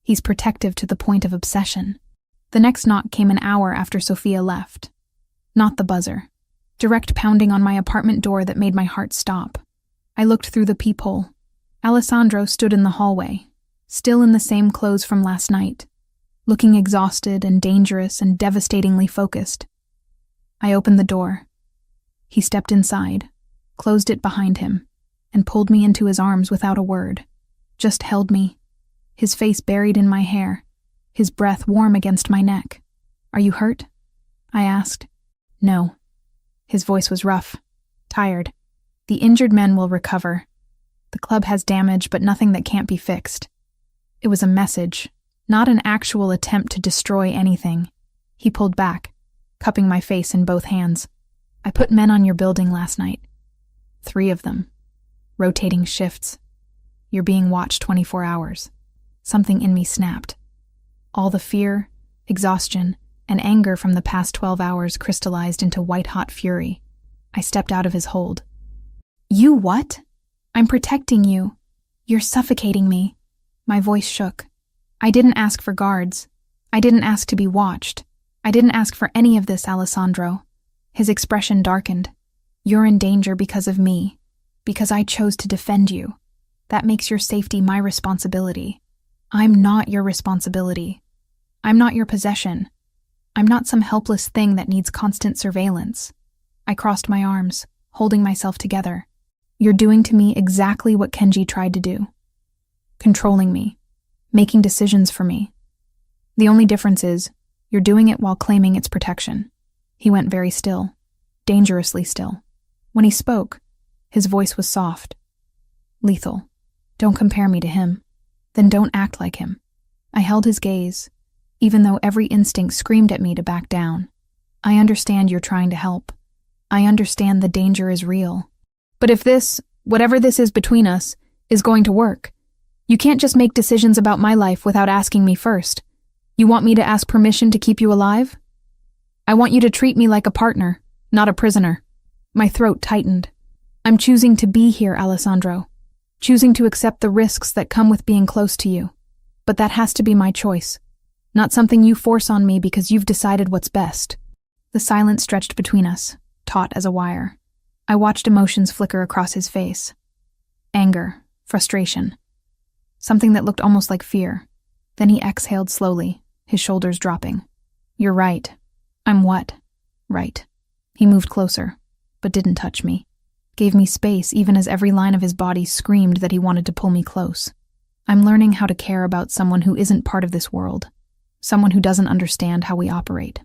He's protective to the point of obsession. The next knock came an hour after Sophia left. Not the buzzer. Direct pounding on my apartment door that made my heart stop. I looked through the peephole. Alessandro stood in the hallway, still in the same clothes from last night, looking exhausted and dangerous and devastatingly focused. I opened the door. He stepped inside, closed it behind him, and pulled me into his arms without a word. Just held me, his face buried in my hair, his breath warm against my neck. "Are you hurt?" I asked. "No." His voice was rough, tired. "The injured men will recover. The club has damage, but nothing that can't be fixed." It was a message, not an actual attempt to destroy anything. He pulled back, cupping my face in both hands. "I put men on your building last night. 3 of them. Rotating shifts. You're being watched 24 hours. Something in me snapped. All the fear, exhaustion, and anger from the past 12 hours crystallized into white-hot fury. I stepped out of his hold. "You what? I'm protecting you. You're suffocating me." My voice shook. "I didn't ask for guards. I didn't ask to be watched. I didn't ask for any of this, Alessandro." His expression darkened. "You're in danger because of me, because I chose to defend you. That makes your safety my responsibility. I'm not your responsibility. I'm not your possession. I'm not some helpless thing that needs constant surveillance." I crossed my arms, holding myself together. "You're doing to me exactly what Kenji tried to do. Controlling me, making decisions for me. The only difference is, you're doing it while claiming its protection." He went very still, dangerously still. When he spoke, his voice was soft. "Lethal. Don't compare me to him. Then don't act like him." I held his gaze, even though every instinct screamed at me to back down. "I understand you're trying to help. I understand the danger is real. But if this, whatever this is between us, is going to work, you can't just make decisions about my life without asking me first. You want me to ask permission to keep you alive? I want you to treat me like a partner, not a prisoner." My throat tightened. "I'm choosing to be here, Alessandro. Choosing to accept the risks that come with being close to you. But that has to be my choice. Not something you force on me because you've decided what's best." The silence stretched between us, taut as a wire. I watched emotions flicker across his face. Anger, frustration. Something that looked almost like fear. Then he exhaled slowly, his shoulders dropping. "You're right." "I'm what?" "Right." He moved closer, but didn't touch me. Gave me space even as every line of his body screamed that he wanted to pull me close. I'm learning how to care about someone who isn't part of this world. Someone who doesn't understand how we operate.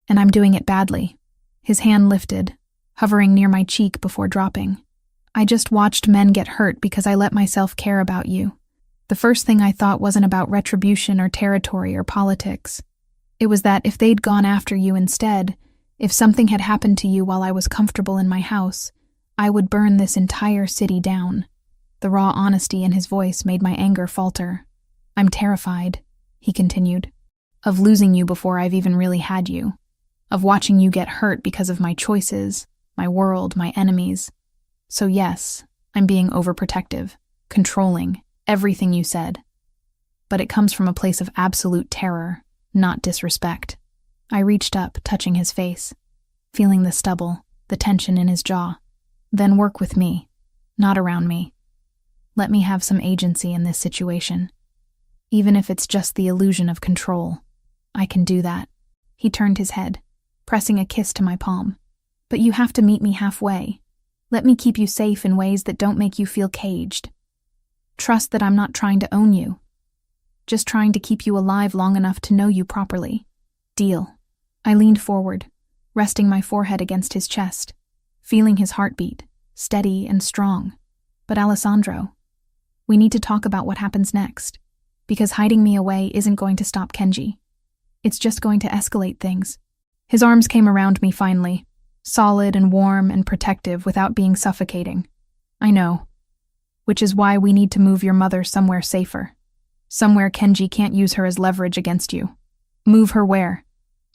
And I'm doing it badly. His hand lifted, hovering near my cheek before dropping. "I just watched men get hurt because I let myself care about you. The first thing I thought wasn't about retribution or territory or politics. It was that if they'd gone after you instead, if something had happened to you while I was comfortable in my house, I would burn this entire city down." The raw honesty in his voice made my anger falter. "I'm terrified," he continued, "of losing you before I've even really had you. Of watching you get hurt because of my choices, my world, my enemies. So yes, I'm being overprotective, controlling, everything you said. But it comes from a place of absolute terror, not disrespect." I reached up, touching his face, feeling the stubble, the tension in his jaw. "Then work with me, not around me. Let me have some agency in this situation. Even if it's just the illusion of control, I can do that." He turned his head, pressing a kiss to my palm. "But you have to meet me halfway. Let me keep you safe in ways that don't make you feel caged. Trust that I'm not trying to own you. Just trying to keep you alive long enough to know you properly. Deal. I leaned forward, resting my forehead against his chest, feeling his heartbeat, steady and strong. But Alessandro, we need to talk about what happens next, because hiding me away isn't going to stop Kenji. It's just going to escalate things. His arms came around me finally, solid and warm and protective without being suffocating. I know. Which is why we need to move your mother somewhere safer. Somewhere Kenji can't use her as leverage against you. Move her where?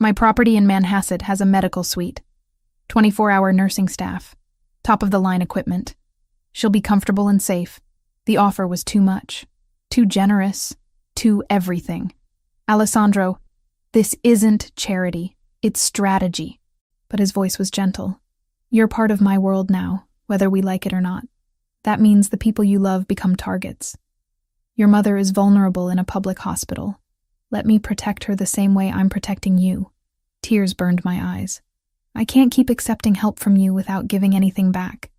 My property in Manhasset has a medical suite. 24-hour nursing staff. Top-of-the-line equipment. She'll be comfortable and safe. The offer was too much. Too generous. Too everything. Alessandro, this isn't charity. It's strategy. But his voice was gentle. You're part of my world now, whether we like it or not. That means the people you love become targets. Your mother is vulnerable in a public hospital. Let me protect her the same way I'm protecting you. Tears burned my eyes. I can't keep accepting help from you without giving anything back.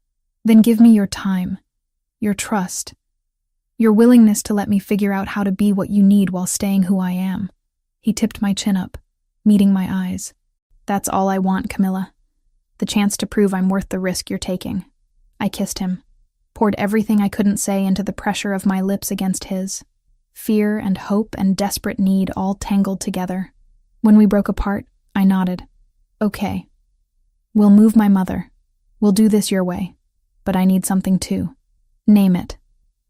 Then give me your time, your trust, your willingness to let me figure out how to be what you need while staying who I am. He tipped my chin up, meeting my eyes. That's all I want, Camilla. The chance to prove I'm worth the risk you're taking. I kissed him, poured everything I couldn't say into the pressure of my lips against his. Fear and hope and desperate need all tangled together. When we broke apart, I nodded. Okay. We'll move my mother. We'll do this your way. But I need something too. Name it.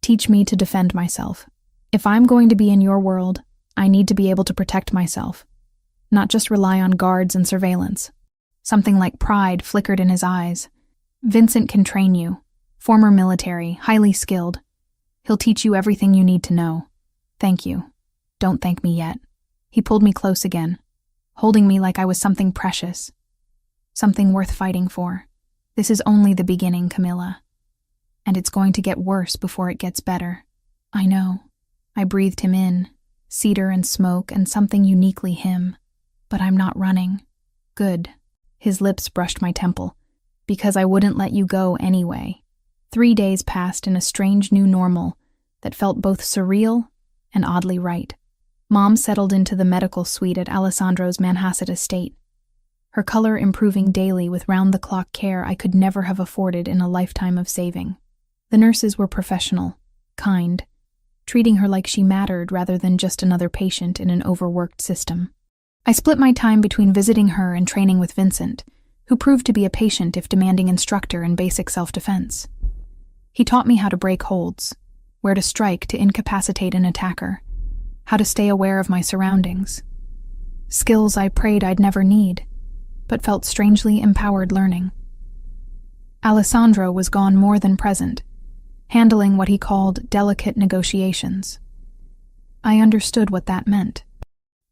Teach me to defend myself. If I'm going to be in your world, I need to be able to protect myself. Not just rely on guards and surveillance. Something like pride flickered in his eyes. Vincent can train you. Former military, highly skilled. He'll teach you everything you need to know. Thank you. Don't thank me yet. He pulled me close again, holding me like I was something precious. Something worth fighting for. This is only the beginning, Camilla. And it's going to get worse before it gets better. I know. I breathed him in, cedar and smoke and something uniquely him. But I'm not running. Good. His lips brushed my temple. Because I wouldn't let you go anyway. 3 days passed in a strange new normal that felt both surreal and oddly right. Mom settled into the medical suite at Alessandro's Manhasset estate. Her color improving daily with round-the-clock care I could never have afforded in a lifetime of saving. The nurses were professional, kind, treating her like she mattered rather than just another patient in an overworked system. I split my time between visiting her and training with Vincent, who proved to be a patient if demanding instructor in basic self-defense. He taught me how to break holds, where to strike to incapacitate an attacker, how to stay aware of my surroundings. Skills I prayed I'd never need, but felt strangely empowered learning. Alessandro was gone more than present, handling what he called delicate negotiations. I understood what that meant.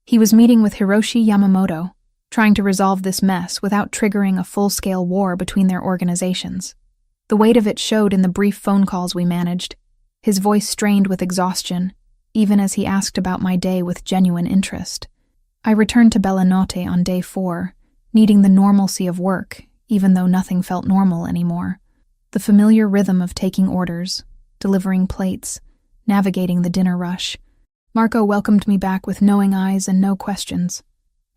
He was meeting with Hiroshi Yamamoto, trying to resolve this mess without triggering a full-scale war between their organizations. The weight of it showed in the brief phone calls we managed, his voice strained with exhaustion, even as he asked about my day with genuine interest. I returned to Bellanotte on day 4, needing the normalcy of work, even though nothing felt normal anymore. The familiar rhythm of taking orders, delivering plates, navigating the dinner rush. Marco welcomed me back with knowing eyes and no questions.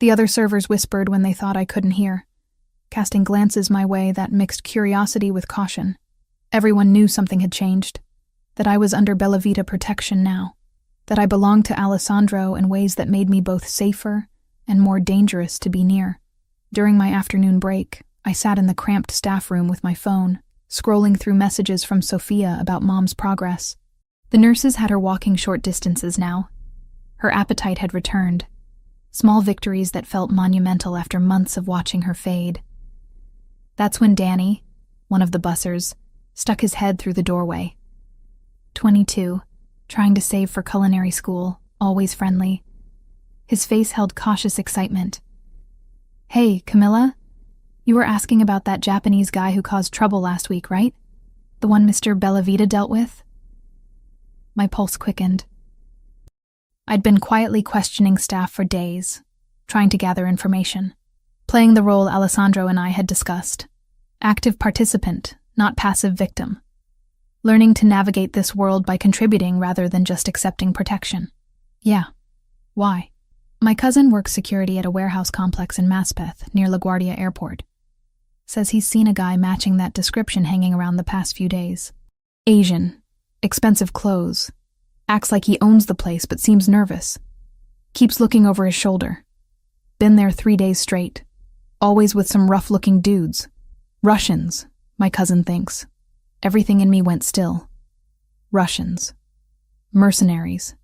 The other servers whispered when they thought I couldn't hear, casting glances my way that mixed curiosity with caution. Everyone knew something had changed, that I was under Bellavita protection now, that I belonged to Alessandro in ways that made me both safer and more dangerous to be near. During my afternoon break, I sat in the cramped staff room with my phone, scrolling through messages from Sophia about Mom's progress. The nurses had her walking short distances now. Her appetite had returned. Small victories that felt monumental after months of watching her fade. That's when Danny, one of the bussers, stuck his head through the doorway. 22, trying to save for culinary school, always friendly. His face held cautious excitement. Hey, Camilla? You were asking about that Japanese guy who caused trouble last week, right? The one Mr. Bellavita dealt with? My pulse quickened. I'd been quietly questioning staff for days, trying to gather information, playing the role Alessandro and I had discussed. Active participant, not passive victim. Learning to navigate this world by contributing rather than just accepting protection. Yeah. Why? My cousin works security at a warehouse complex in Maspeth, near LaGuardia Airport. Says he's seen a guy matching that description hanging around the past few days. Asian, expensive clothes, acts like he owns the place but seems nervous. Keeps looking over his shoulder. Been there 3 days straight. Always with some rough-looking dudes. Russians, my cousin thinks. Everything in me went still. Russians. Mercenaries.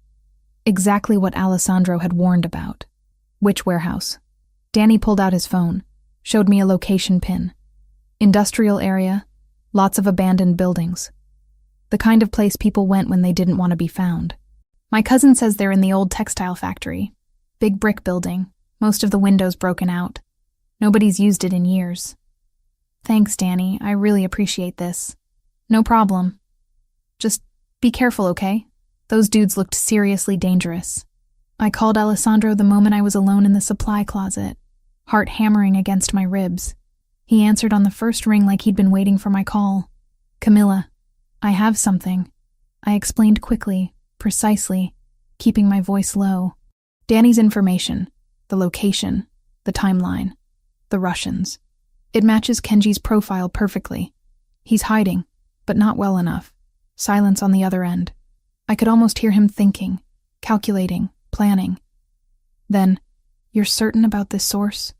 Exactly what Alessandro had warned about. Which warehouse? Danny pulled out his phone, showed me a location pin. Industrial area, lots of abandoned buildings. The kind of place people went when they didn't want to be found. My cousin says they're in the old textile factory. Big brick building, most of the windows broken out. Nobody's used it in years. Thanks, Danny, I really appreciate this. No problem. Just be careful, okay? Those dudes looked seriously dangerous. I called Alessandro the moment I was alone in the supply closet, heart hammering against my ribs. He answered on the first ring like he'd been waiting for my call. Camilla, I have something. I explained quickly, precisely, keeping my voice low. Danny's information, the location, the timeline, the Russians. It matches Kenji's profile perfectly. He's hiding, but not well enough. Silence on the other end. I could almost hear him thinking, calculating, planning. Then, you're certain about this source?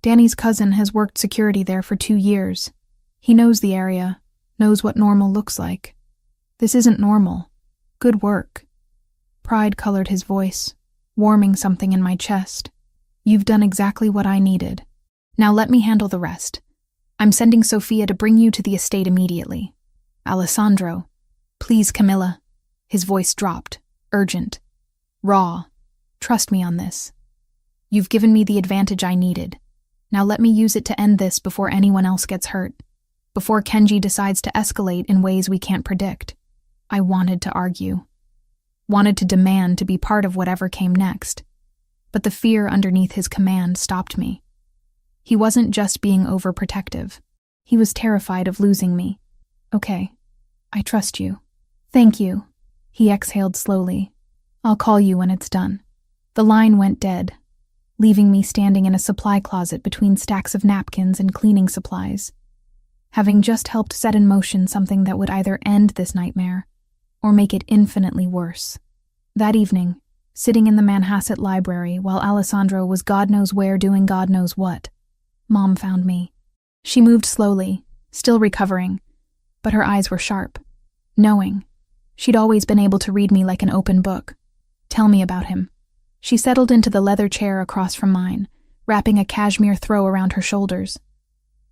Danny's cousin has worked security there for 2 years. He knows the area, knows what normal looks like. This isn't normal. Good work. Pride colored his voice, warming something in my chest. You've done exactly what I needed. Now let me handle the rest. I'm sending Sophia to bring you to the estate immediately. Alessandro. Please, Camilla. His voice dropped, urgent. Raw. Trust me on this. You've given me the advantage I needed. Now let me use it to end this before anyone else gets hurt. Before Kenji decides to escalate in ways we can't predict. I wanted to argue. Wanted to demand to be part of whatever came next. But the fear underneath his command stopped me. He wasn't just being overprotective. He was terrified of losing me. Okay. I trust you. Thank you. He exhaled slowly. I'll call you when it's done. The line went dead, leaving me standing in a supply closet between stacks of napkins and cleaning supplies, having just helped set in motion something that would either end this nightmare or make it infinitely worse. That evening, sitting in the Manhasset library while Alessandro was God knows where doing God knows what, Mom found me. She moved slowly, still recovering, but her eyes were sharp, knowing. She'd always been able to read me like an open book. Tell me about him. She settled into the leather chair across from mine, wrapping a cashmere throw around her shoulders.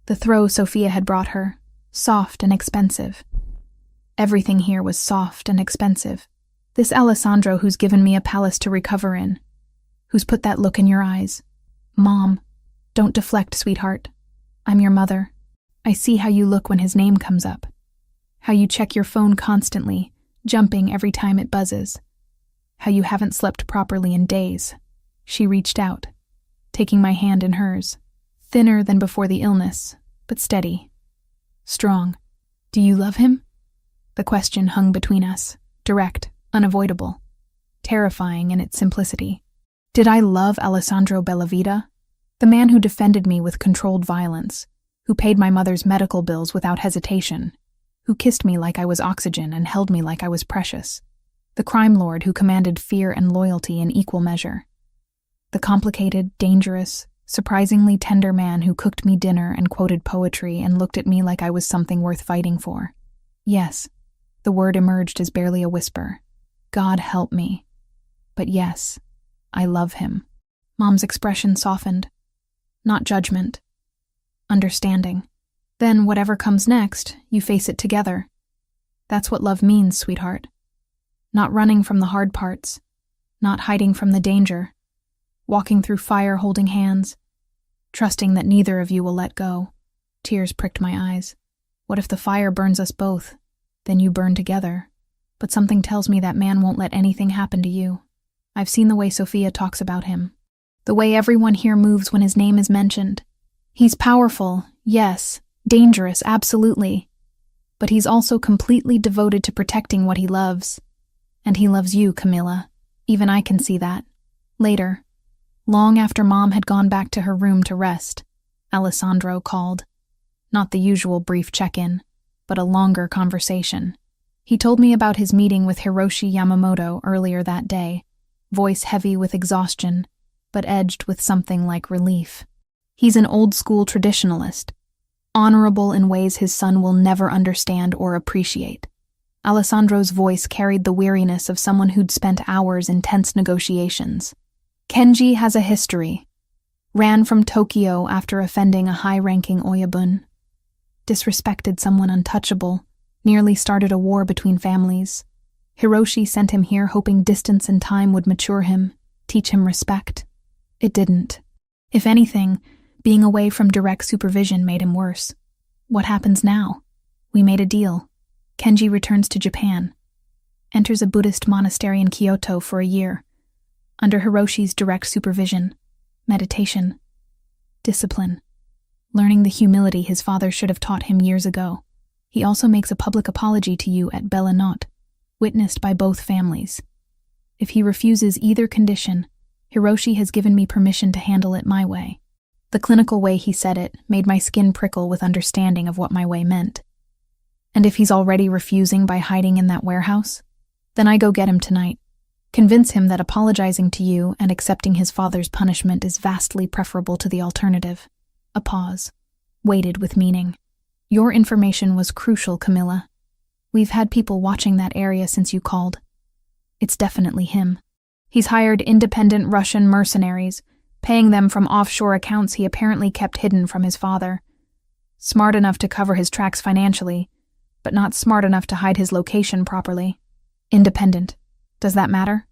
The throw Sophia had brought her, soft and expensive. Everything here was soft and expensive. This Alessandro who's given me a palace to recover in, who's put that look in your eyes. Mom, don't deflect, sweetheart. I'm your mother. I see how you look when his name comes up. How you check your phone constantly, jumping every time it buzzes. How you haven't slept properly in days. She reached out, taking my hand in hers. Thinner than before the illness, but steady. Strong. Do you love him? The question hung between us, direct, unavoidable, terrifying in its simplicity. Did I love Alessandro Bellavita? The man who defended me with controlled violence, who paid my mother's medical bills without hesitation, who kissed me like I was oxygen and held me like I was precious. The crime lord who commanded fear and loyalty in equal measure. The complicated, dangerous, surprisingly tender man who cooked me dinner and quoted poetry and looked at me like I was something worth fighting for. Yes, the word emerged as barely a whisper. God help me. But yes, I love him. Mom's expression softened. Not judgment. Understanding. Then whatever comes next, you face it together. That's what love means, sweetheart. Not running from the hard parts. Not hiding from the danger. Walking through fire holding hands. Trusting that neither of you will let go. Tears pricked my eyes. What if the fire burns us both? Then you burn together. But something tells me that man won't let anything happen to you. I've seen the way Sophia talks about him. The way everyone here moves when his name is mentioned. He's powerful, yes. Dangerous, absolutely. But he's also completely devoted to protecting what he loves. And he loves you, Camilla. Even I can see that. Later, long after Mom had gone back to her room to rest, Alessandro called. Not the usual brief check-in, but a longer conversation. He told me about his meeting with Hiroshi Yamamoto earlier that day, voice heavy with exhaustion, but edged with something like relief. He's an old-school traditionalist, honorable in ways his son will never understand or appreciate. Alessandro's voice carried the weariness of someone who'd spent hours in tense negotiations. Kenji has a history. Ran from Tokyo after offending a high-ranking Oyabun. Disrespected someone untouchable. Nearly started a war between families. Hiroshi sent him here hoping distance and time would mature him, teach him respect. It didn't. If anything, being away from direct supervision made him worse. What happens now? We made a deal. Kenji returns to Japan. Enters a Buddhist monastery in Kyoto for a year. Under Hiroshi's direct supervision. Meditation. Discipline. Learning the humility his father should have taught him years ago. He also makes a public apology to you at Bellinot, witnessed by both families. If he refuses either condition, Hiroshi has given me permission to handle it my way. The clinical way he said it made my skin prickle with understanding of what my way meant. And if he's already refusing by hiding in that warehouse, then I go get him tonight. Convince him that apologizing to you and accepting his father's punishment is vastly preferable to the alternative. A pause, weighted with meaning. Your information was crucial, Camilla. We've had people watching that area since you called. It's definitely him. He's hired independent Russian mercenaries, paying them from offshore accounts he apparently kept hidden from his father. Smart enough to cover his tracks financially, but not smart enough to hide his location properly. Independent. Does that matter?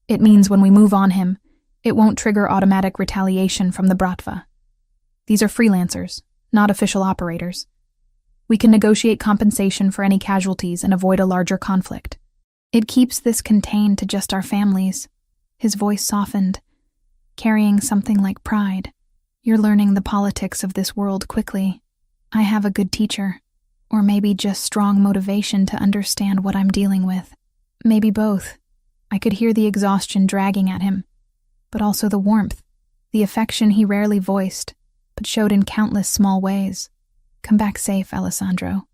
It means when we move on him, it won't trigger automatic retaliation from the Bratva. These are freelancers, not official operators. We can negotiate compensation for any casualties and avoid a larger conflict. It keeps this contained to just our families. His voice softened, carrying something like pride. You're learning the politics of this world quickly. I have a good teacher, or maybe just strong motivation to understand what I'm dealing with. Maybe both. I could hear the exhaustion dragging at him, but also the warmth, the affection he rarely voiced, but showed in countless small ways. Come back safe, Alessandro.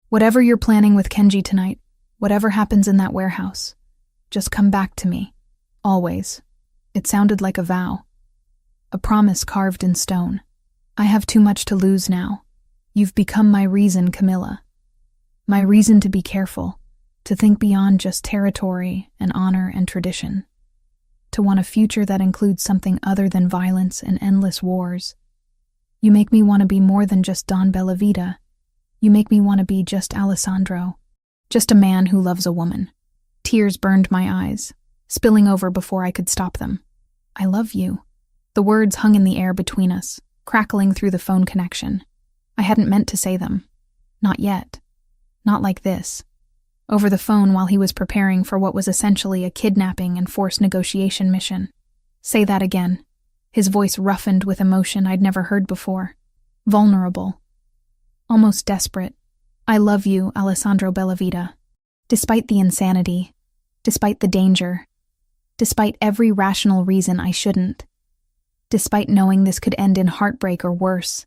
Whatever you're planning with Kenji tonight, whatever happens in that warehouse, just come back to me. Always. It sounded like a vow. A promise carved in stone. I have too much to lose now. You've become my reason, Camilla. My reason to be careful, to think beyond just territory and honor and tradition. To want a future that includes something other than violence and endless wars. You make me want to be more than just Don Bellavita. You make me want to be just Alessandro. Just a man who loves a woman. Tears burned my eyes, spilling over before I could stop them. I love you. The words hung in the air between us, crackling through the phone connection. I hadn't meant to say them. Not yet. Not like this. Over the phone while he was preparing for what was essentially a kidnapping and forced negotiation mission. Say that again. His voice roughened with emotion I'd never heard before. Vulnerable. Almost desperate. I love you, Alessandro Bellavita. Despite the insanity, despite the danger, despite every rational reason I shouldn't, despite knowing this could end in heartbreak or worse,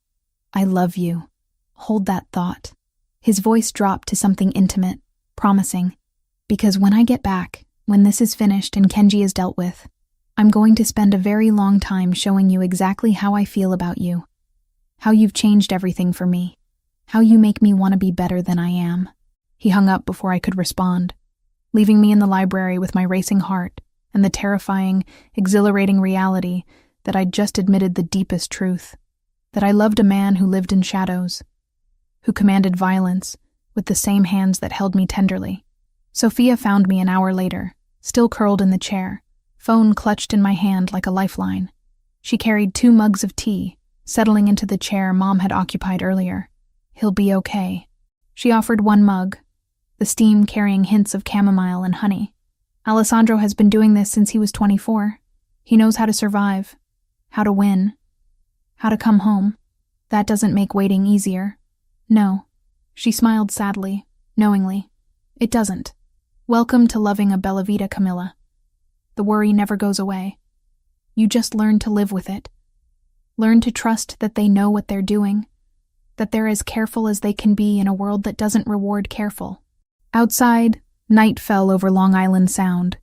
I love you. Hold that thought. His voice dropped to something intimate, promising. Because when I get back, when this is finished and Kenji is dealt with, I'm going to spend a very long time showing you exactly how I feel about you. How you've changed everything for me. How you make me want to be better than I am. He hung up before I could respond, leaving me in the library with my racing heart and the terrifying, exhilarating reality that I'd just admitted the deepest truth. That I loved a man who lived in shadows, who commanded violence with the same hands that held me tenderly. Sophia found me an hour later, still curled in the chair, phone clutched in my hand like a lifeline. She carried 2 mugs of tea, settling into the chair Mom had occupied earlier. He'll be okay. She offered 1 mug, the steam carrying hints of chamomile and honey. Alessandro has been doing this since he was 24. He knows how to survive, how to win, how to come home. That doesn't make waiting easier. No. She smiled sadly, knowingly. It doesn't. Welcome to loving a bella vita, Camilla. The worry never goes away. You just learn to live with it. Learn to trust that they know what they're doing, that they're as careful as they can be in a world that doesn't reward careful. Outside, night fell over Long Island Sound,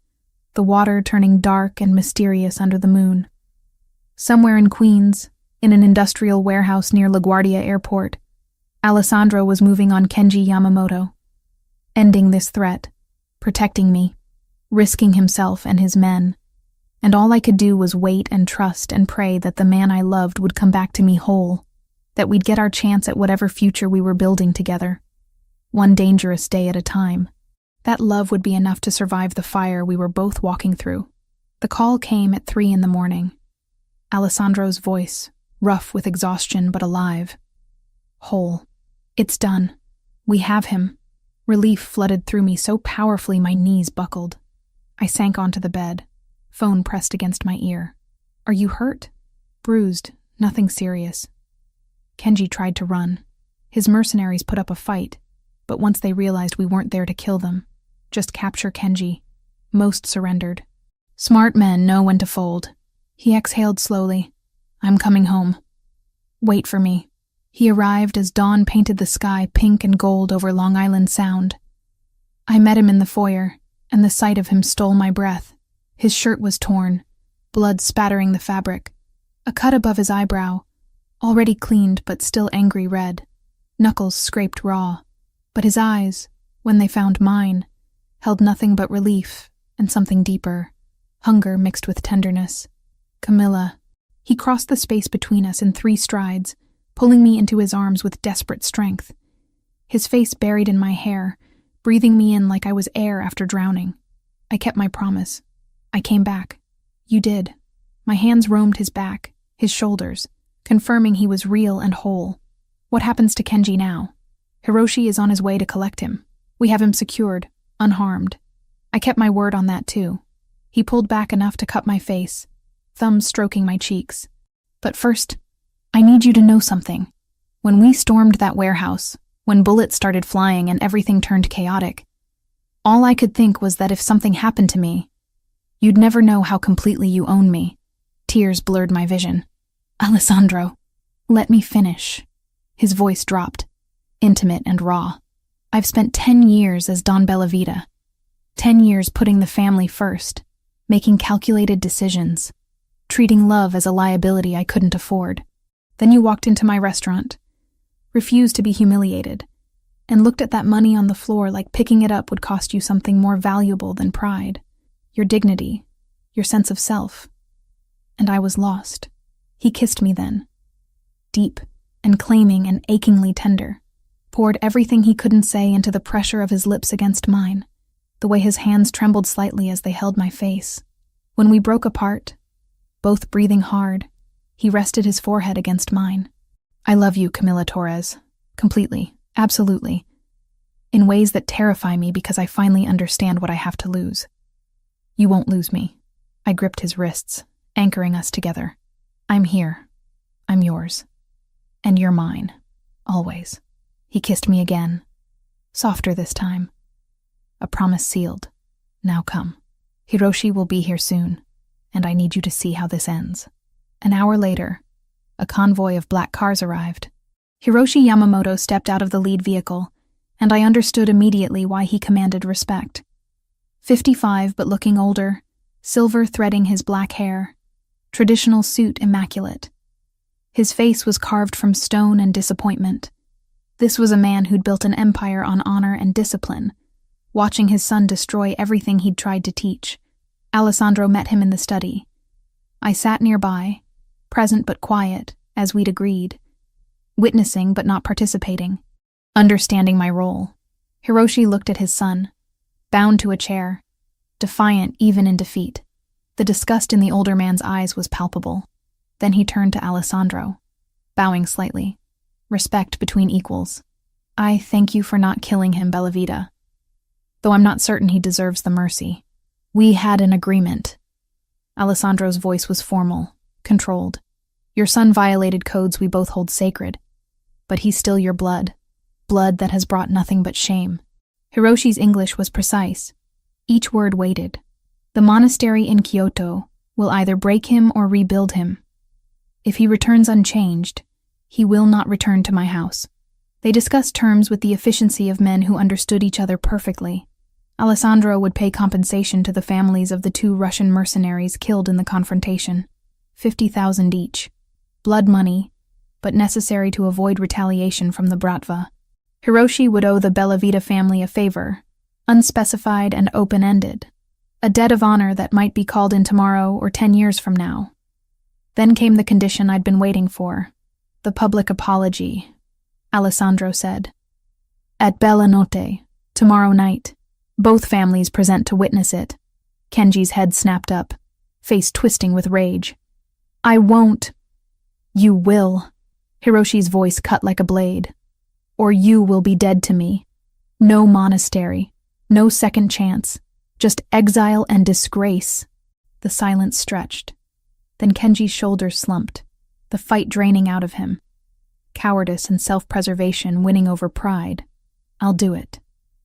the water turning dark and mysterious under the moon. Somewhere in Queens, in an industrial warehouse near LaGuardia Airport, Alessandro was moving on Kenji Yamamoto, ending this threat, protecting me, risking himself and his men, and all I could do was wait and trust and pray that the man I loved would come back to me whole, that we'd get our chance at whatever future we were building together, one dangerous day at a time. That love would be enough to survive the fire we were both walking through. The call came at 3 a.m. Alessandro's voice, rough with exhaustion but alive. Whole. It's done. We have him. Relief flooded through me so powerfully my knees buckled. I sank onto the bed, phone pressed against my ear. Are you hurt? Bruised, nothing serious. Kenji tried to run. His mercenaries put up a fight, but once they realized we weren't there to kill them, just capture Kenji, most surrendered. Smart men know when to fold. He exhaled slowly. I'm coming home. Wait for me. He arrived as dawn painted the sky pink and gold over Long Island Sound. I met him in the foyer, and the sight of him stole my breath. His shirt was torn, blood spattering the fabric, a cut above his eyebrow, already cleaned but still angry red, knuckles scraped raw, but his eyes, when they found mine, held nothing but relief and something deeper, hunger mixed with tenderness. Camilla. He crossed the space between us in 3 strides, pulling me into his arms with desperate strength. His face buried in my hair, breathing me in like I was air after drowning. I kept my promise. I came back. You did. My hands roamed his back, his shoulders, confirming he was real and whole. What happens to Kenji now? Hiroshi is on his way to collect him. We have him secured, unharmed. I kept my word on that too. He pulled back enough to cut my face, thumbs stroking my cheeks. But first, I need you to know something. When we stormed that warehouse, when bullets started flying and everything turned chaotic, all I could think was that if something happened to me, you'd never know how completely you own me. Tears blurred my vision. Alessandro, let me finish. His voice dropped, intimate and raw. I've spent 10 years as Don Bellavita. 10 years putting the family first, making calculated decisions, treating love as a liability I couldn't afford. Then you walked into my restaurant, refused to be humiliated, and looked at that money on the floor like picking it up would cost you something more valuable than pride, your dignity, your sense of self. And I was lost. He kissed me then, deep and claiming and achingly tender, poured everything he couldn't say into the pressure of his lips against mine, the way his hands trembled slightly as they held my face. When we broke apart, both breathing hard, he rested his forehead against mine. I love you, Camila Torres. Completely. Absolutely. In ways that terrify me because I finally understand what I have to lose. You won't lose me. I gripped his wrists, anchoring us together. I'm here. I'm yours. And you're mine. Always. He kissed me again. Softer this time. A promise sealed. Now come. Hiroshi will be here soon, and I need you to see how this ends. An hour later, a convoy of black cars arrived. Hiroshi Yamamoto stepped out of the lead vehicle, and I understood immediately why he commanded respect. 55 but looking older, silver threading his black hair, traditional suit immaculate. His face was carved from stone and disappointment. This was a man who'd built an empire on honor and discipline, watching his son destroy everything he'd tried to teach. Alessandro met him in the study. I sat nearby, present but quiet, as we'd agreed, witnessing but not participating, understanding my role. Hiroshi looked at his son, bound to a chair, defiant even in defeat. The disgust in the older man's eyes was palpable. Then he turned to Alessandro, bowing slightly. Respect between equals. I thank you for not killing him, Bellavita, though I'm not certain he deserves the mercy. We had an agreement. Alessandro's voice was formal, controlled. Your son violated codes we both hold sacred, but he's still your blood that has brought nothing but shame. Hiroshi's English was precise. Each word weighted. The monastery in Kyoto will either break him or rebuild him. If he returns unchanged, he will not return to my house. They discussed terms with the efficiency of men who understood each other perfectly. Alessandro would pay compensation to the families of the 2 Russian mercenaries killed in the confrontation, 50,000 each. Blood money, but necessary to avoid retaliation from the Bratva. Hiroshi would owe the Bellavita family a favor, unspecified and open-ended, a debt of honor that might be called in tomorrow or 10 years from now. Then came the condition I'd been waiting for, the public apology, Alessandro said. At Bella Notte, tomorrow night, both families present to witness it. Kenji's head snapped up, face twisting with rage. I won't. You will. Hiroshi's voice cut like a blade. Or you will be dead to me. No monastery, no second chance, just exile and disgrace. The silence stretched. Then Kenji's shoulders slumped, the fight draining out of him. Cowardice and self-preservation winning over pride. I'll do it.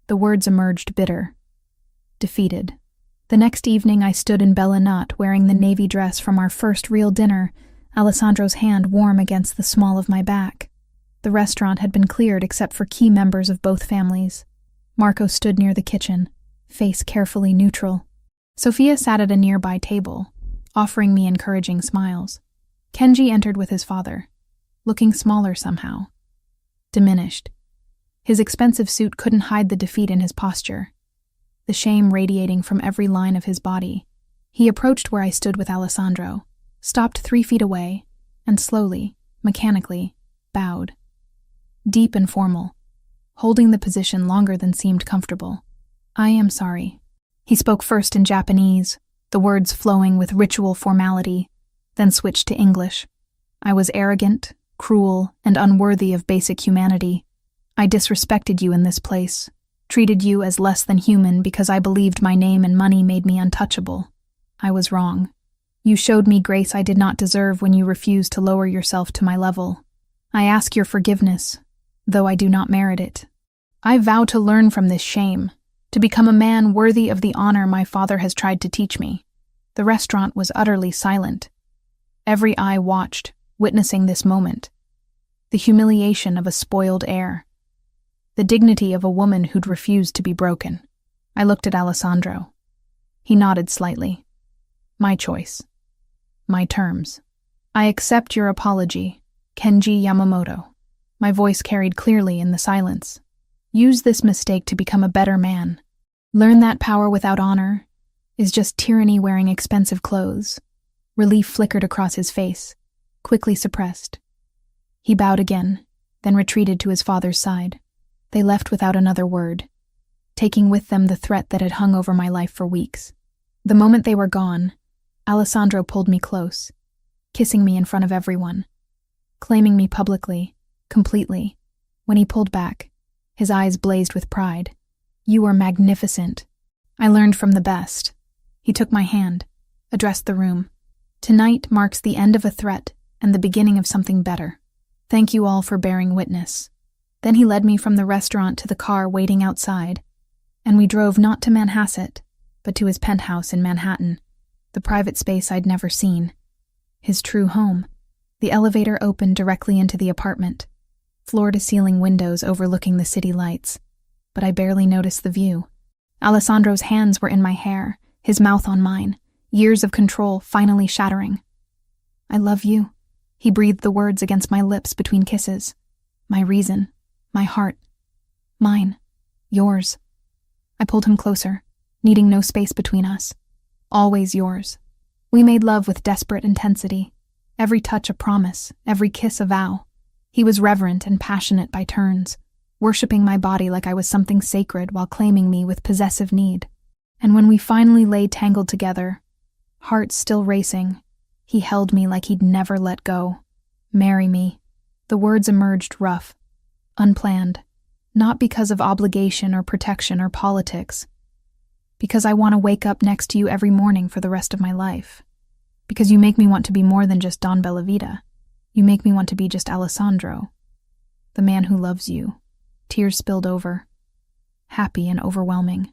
The words emerged bitter. Defeated. The next evening I stood in Bella Notte wearing the navy dress from our first real dinner, Alessandro's hand warm against the small of my back. The restaurant had been cleared except for key members of both families. Marco stood near the kitchen, face carefully neutral. Sophia sat at a nearby table, offering me encouraging smiles. Kenji entered with his father, looking smaller somehow. Diminished. His expensive suit couldn't hide the defeat in his posture, the shame radiating from every line of his body. He approached where I stood with Alessandro, stopped 3 feet away, and slowly, mechanically, bowed. Deep and formal, holding the position longer than seemed comfortable. I am sorry. He spoke first in Japanese, the words flowing with ritual formality, then switched to English. I was arrogant, cruel, and unworthy of basic humanity. I disrespected you in this place, treated you as less than human because I believed my name and money made me untouchable. I was wrong. You showed me grace I did not deserve when you refused to lower yourself to my level. I ask your forgiveness, though I do not merit it. I vow to learn from this shame, to become a man worthy of the honor my father has tried to teach me. The restaurant was utterly silent. Every eye watched, witnessing this moment. The humiliation of a spoiled heir. The dignity of a woman who'd refused to be broken. I looked at Alessandro. He nodded slightly. My choice. My terms. I accept your apology, Kenji Yamamoto. My voice carried clearly in the silence. Use this mistake to become a better man. Learn that power without honor is just tyranny wearing expensive clothes. Relief flickered across his face, quickly suppressed. He bowed again, then retreated to his father's side. They left without another word, taking with them the threat that had hung over my life for weeks. The moment they were gone, Alessandro pulled me close, kissing me in front of everyone, claiming me publicly, completely. When he pulled back, his eyes blazed with pride. You are magnificent. I learned from the best. He took my hand, addressed the room. Tonight marks the end of a threat and the beginning of something better. Thank you all for bearing witness. Then he led me from the restaurant to the car waiting outside, and we drove not to Manhasset, but to his penthouse in Manhattan, the private space I'd never seen. His true home. The elevator opened directly into the apartment, floor-to-ceiling windows overlooking the city lights, but I barely noticed the view. Alessandro's hands were in my hair, his mouth on mine, years of control finally shattering. I love you. He breathed the words against my lips between kisses. My reason, my heart, mine, yours. I pulled him closer, needing no space between us. Always yours. We made love with desperate intensity, every touch a promise, every kiss a vow. He was reverent and passionate by turns, worshipping my body like I was something sacred while claiming me with possessive need. And when we finally lay tangled together, hearts still racing, he held me like he'd never let go. Marry me. The words emerged rough, unplanned, not because of obligation or protection or politics, because I want to wake up next to you every morning for the rest of my life. Because you make me want to be more than just Don Bellavita. You make me want to be just Alessandro, the man who loves you. Tears spilled over. happy and overwhelming.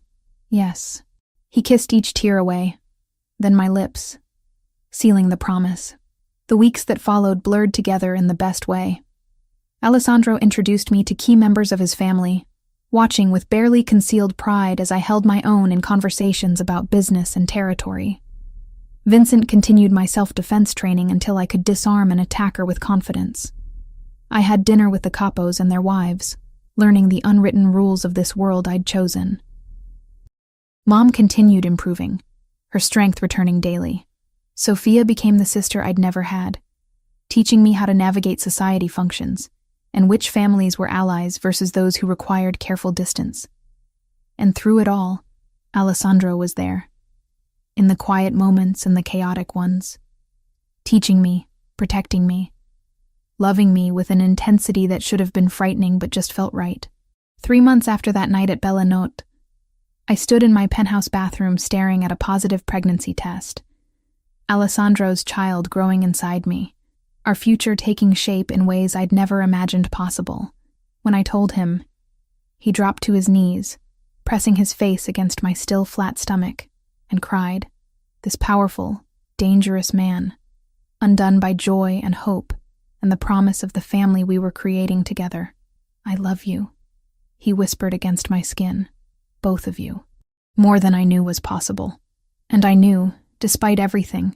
Yes. He kissed each tear away, then my lips, sealing the promise. The weeks that followed blurred together in the best way. Alessandro introduced me to key members of his family, watching with barely concealed pride as I held my own in conversations about business and territory. Vincent continued my self-defense training until I could disarm an attacker with confidence. I had dinner with the capos and their wives, learning the unwritten rules of this world I'd chosen. Mom continued improving, her strength returning daily. Sophia became the sister I'd never had, teaching me how to navigate society functions and which families were allies versus those who required careful distance. And through it all, Alessandro was there, in the quiet moments and the chaotic ones, teaching me, protecting me, loving me with an intensity that should have been frightening but just felt right. 3 months after that night at Bella Notte, I stood in my penthouse bathroom staring at a positive pregnancy test. Alessandro's child growing inside me, our future taking shape in ways I'd never imagined possible. When I told him, he dropped to his knees, pressing his face against my still flat stomach, and cried, this powerful, dangerous man, undone by joy and hope and the promise of the family we were creating together. I love you, he whispered against my skin. Both of you. More than I knew was possible. And I knew, despite everything,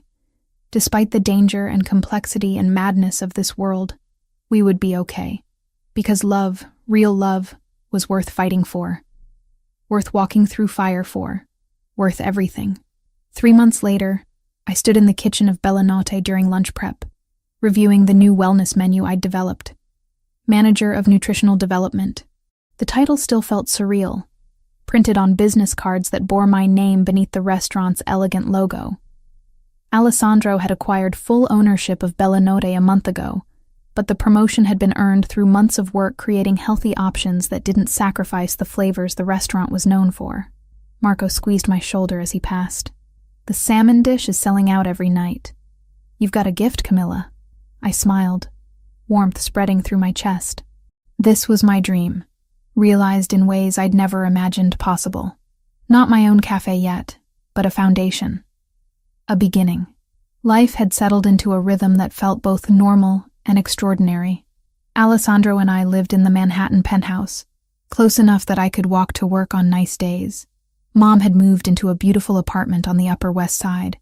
despite the danger and complexity and madness of this world, we would be okay. Because love, real love, was worth fighting for. Worth walking through fire for. Worth everything. 3 months later, I stood in the kitchen of Bella Notte during lunch prep, reviewing the new wellness menu I'd developed. Manager of Nutritional Development. The title still felt surreal, printed on business cards that bore my name beneath the restaurant's elegant logo. Alessandro had acquired full ownership of Bella Notte a month ago, but the promotion had been earned through months of work creating healthy options that didn't sacrifice the flavors the restaurant was known for. Marco squeezed my shoulder as he passed. The salmon dish is selling out every night. You've got a gift, Camilla. I smiled, warmth spreading through my chest. This was my dream, realized in ways I'd never imagined possible. Not my own cafe yet, but a foundation. A beginning. Life had settled into a rhythm that felt both normal and extraordinary. Alessandro and I lived in the Manhattan penthouse, close enough that I could walk to work on nice days. Mom had moved into a beautiful apartment on the Upper West Side,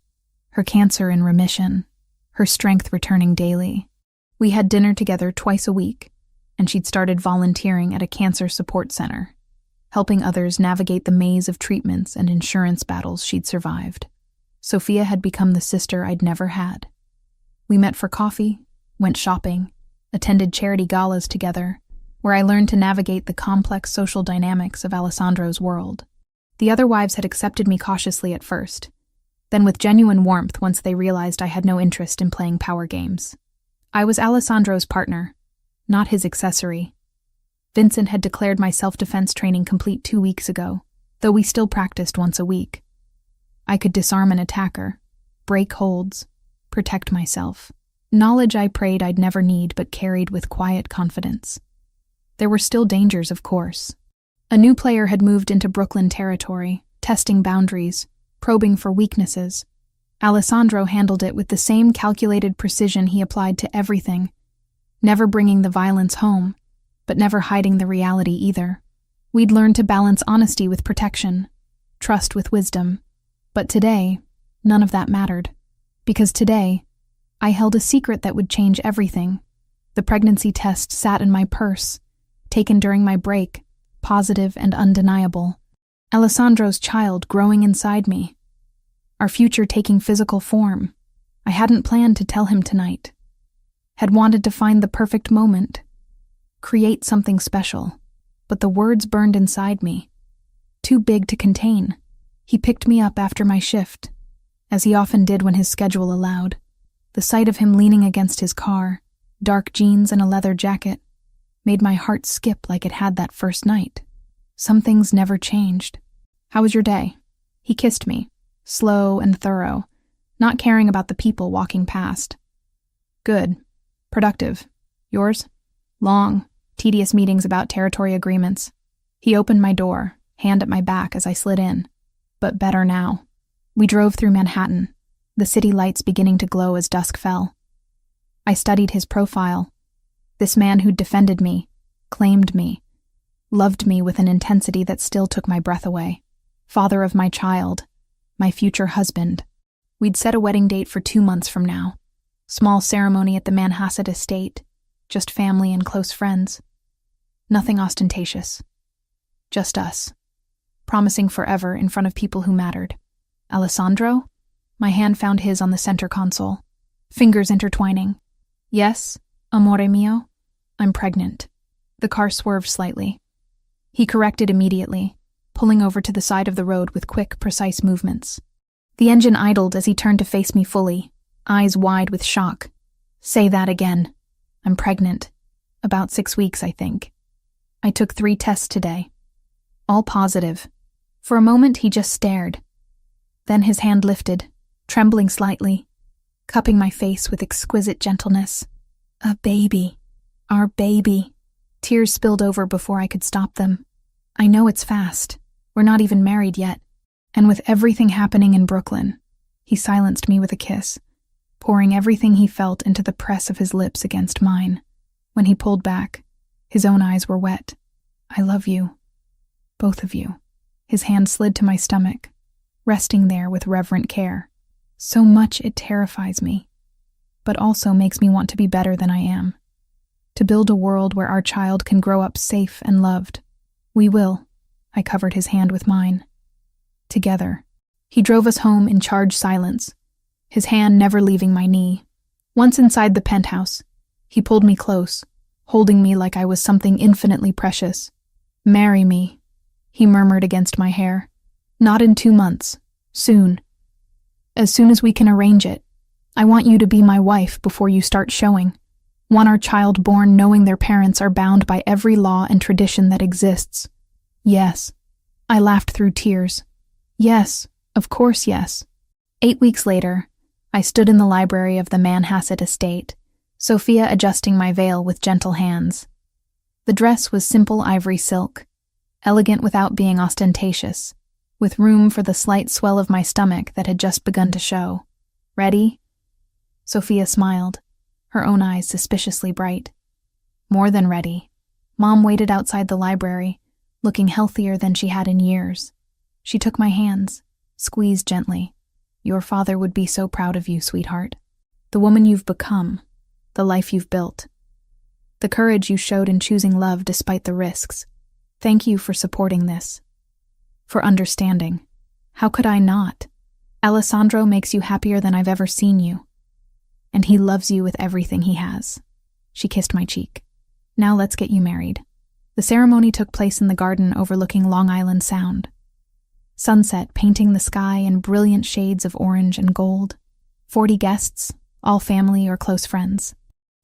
her cancer in remission, her strength returning daily. We had dinner together twice a week, and she'd started volunteering at a cancer support center, helping others navigate the maze of treatments and insurance battles she'd survived. Sophia had become the sister I'd never had. We met for coffee, went shopping, attended charity galas together, where I learned to navigate the complex social dynamics of Alessandro's world. The other wives had accepted me cautiously at first, then with genuine warmth once they realized I had no interest in playing power games. I was Alessandro's partner, not his accessory. Vincent had declared my self-defense training complete 2 weeks ago, though we still practiced once a week. I could disarm an attacker, break holds, protect myself. Knowledge I prayed I'd never need but carried with quiet confidence. There were still dangers, of course. A new player had moved into Brooklyn territory, testing boundaries, probing for weaknesses. Alessandro handled it with the same calculated precision he applied to everything, never bringing the violence home, but never hiding the reality either. We'd learned to balance honesty with protection, trust with wisdom. But today, none of that mattered. Because today, I held a secret that would change everything. The pregnancy test sat in my purse, taken during my break, positive and undeniable. Alessandro's child growing inside me. Our future taking physical form. I hadn't planned to tell him tonight. Had wanted to find the perfect moment. Create something special. But the words burned inside me. Too big to contain. He picked me up after my shift, as he often did when his schedule allowed. The sight of him leaning against his car, dark jeans and a leather jacket, made my heart skip like it had that first night. Some things never changed. How was your day? He kissed me, slow and thorough, not caring about the people walking past. Good. Productive. Yours? Long, tedious meetings about territory agreements. He opened my door, hand at my back as I slid in. But better now. We drove through Manhattan, the city lights beginning to glow as dusk fell. I studied his profile. This man who'd defended me, claimed me, loved me with an intensity that still took my breath away. Father of my child, my future husband. We'd set a wedding date for 2 months from now. Small ceremony at the Manhasset estate, just family and close friends. Nothing ostentatious. Just us, promising forever in front of people who mattered. Alessandro? My hand found his on the center console, fingers intertwining. Yes, amore mio, I'm pregnant. The car swerved slightly. He corrected immediately, pulling over to the side of the road with quick, precise movements. The engine idled as he turned to face me fully, eyes wide with shock. Say that again. I'm pregnant. About 6 weeks, I think. I took 3 tests today. All positive. For a moment, he just stared. Then his hand lifted, trembling slightly, cupping my face with exquisite gentleness. A baby. Our baby. Tears spilled over before I could stop them. I know it's fast. We're not even married yet. And with everything happening in Brooklyn, he silenced me with a kiss, pouring everything he felt into the press of his lips against mine. When he pulled back, his own eyes were wet. I love you. Both of you. His hand slid to my stomach, resting there with reverent care. So much it terrifies me, but also makes me want to be better than I am. To build a world where our child can grow up safe and loved. We will. I covered his hand with mine. Together. He drove us home in charged silence, his hand never leaving my knee. Once inside the penthouse, he pulled me close, holding me like I was something infinitely precious. Marry me, he murmured against my hair. Not in 2 months. Soon. As soon as we can arrange it. I want you to be my wife before you start showing. Want our child born knowing their parents are bound by every law and tradition that exists. Yes. I laughed through tears. Yes, of course yes. 8 weeks later, I stood in the library of the Manhasset estate, Sophia adjusting my veil with gentle hands. The dress was simple ivory silk, elegant without being ostentatious, with room for the slight swell of my stomach that had just begun to show. Ready? Sophia smiled, her own eyes suspiciously bright. More than ready. Mom waited outside the library, looking healthier than she had in years. She took my hands, squeezed gently. Your father would be so proud of you, sweetheart. The woman you've become, the life you've built. The courage you showed in choosing love despite the risks. Thank you for supporting this. For understanding. How could I not? Alessandro makes you happier than I've ever seen you. And he loves you with everything he has. She kissed my cheek. Now let's get you married. The ceremony took place in the garden overlooking Long Island Sound. Sunset painting the sky in brilliant shades of orange and gold. 40 guests, all family or close friends.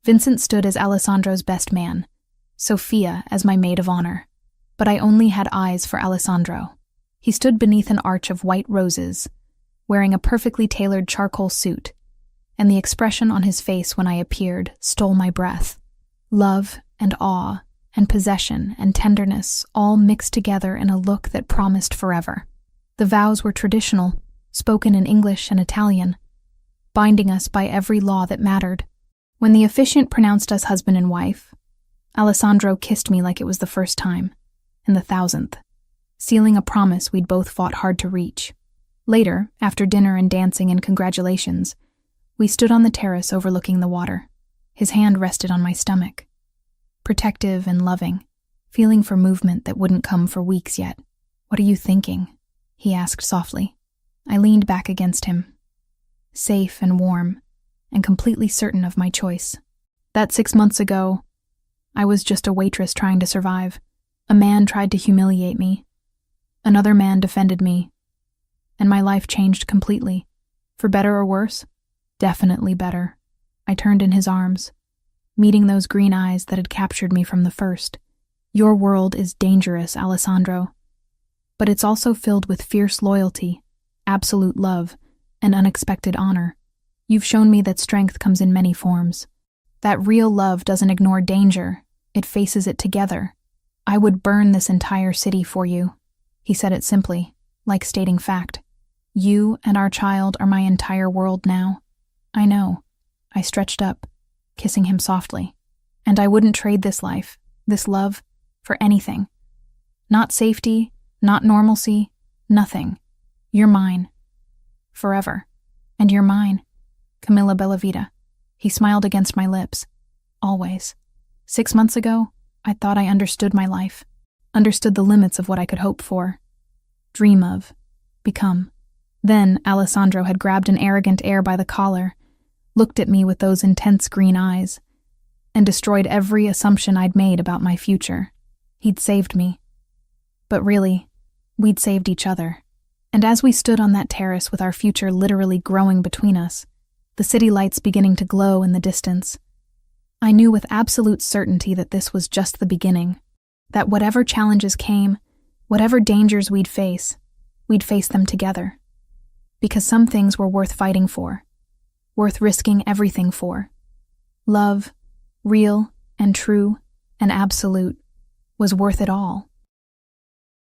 Vincent stood as Alessandro's best man, Sophia as my maid of honor. But I only had eyes for Alessandro. He stood beneath an arch of white roses, wearing a perfectly tailored charcoal suit, and the expression on his face when I appeared stole my breath. Love and awe and possession and tenderness all mixed together in a look that promised forever. The vows were traditional, spoken in English and Italian, binding us by every law that mattered. When the officiant pronounced us husband and wife, Alessandro kissed me like it was the first time, and the 1000th, sealing a promise we'd both fought hard to reach. Later, after dinner and dancing and congratulations, we stood on the terrace overlooking the water. His hand rested on my stomach, protective and loving, feeling for movement that wouldn't come for weeks yet. What are you thinking? He asked softly. I leaned back against him, safe and warm, and completely certain of my choice. That 6 months ago, I was just a waitress trying to survive. A man tried to humiliate me. Another man defended me. And my life changed completely. For better or worse? Definitely better. I turned in his arms, meeting those green eyes that had captured me from the first. Your world is dangerous, Alessandro. But it's also filled with fierce loyalty, absolute love, and unexpected honor. You've shown me that strength comes in many forms. That real love doesn't ignore danger, it faces it together. I would burn this entire city for you. He said it simply, like stating fact. You and our child are my entire world now. I know. I stretched up, kissing him softly. And I wouldn't trade this life, this love, for anything. Not safety, not normalcy, nothing. You're mine. Forever. And you're mine. Camilla Bellavita. He smiled against my lips. Always. 6 months ago, I thought I understood my life. Understood the limits of what I could hope for. Dream of. Become. Then Alessandro had grabbed an arrogant air by the collar, looked at me with those intense green eyes, and destroyed every assumption I'd made about my future. He'd saved me. But really, we'd saved each other. And as we stood on that terrace with our future literally growing between us, the city lights beginning to glow in the distance, I knew with absolute certainty that this was just the beginning, that whatever challenges came, whatever dangers we'd face them together. Because some things were worth fighting for, worth risking everything for. Love, real and true and absolute, was worth it all.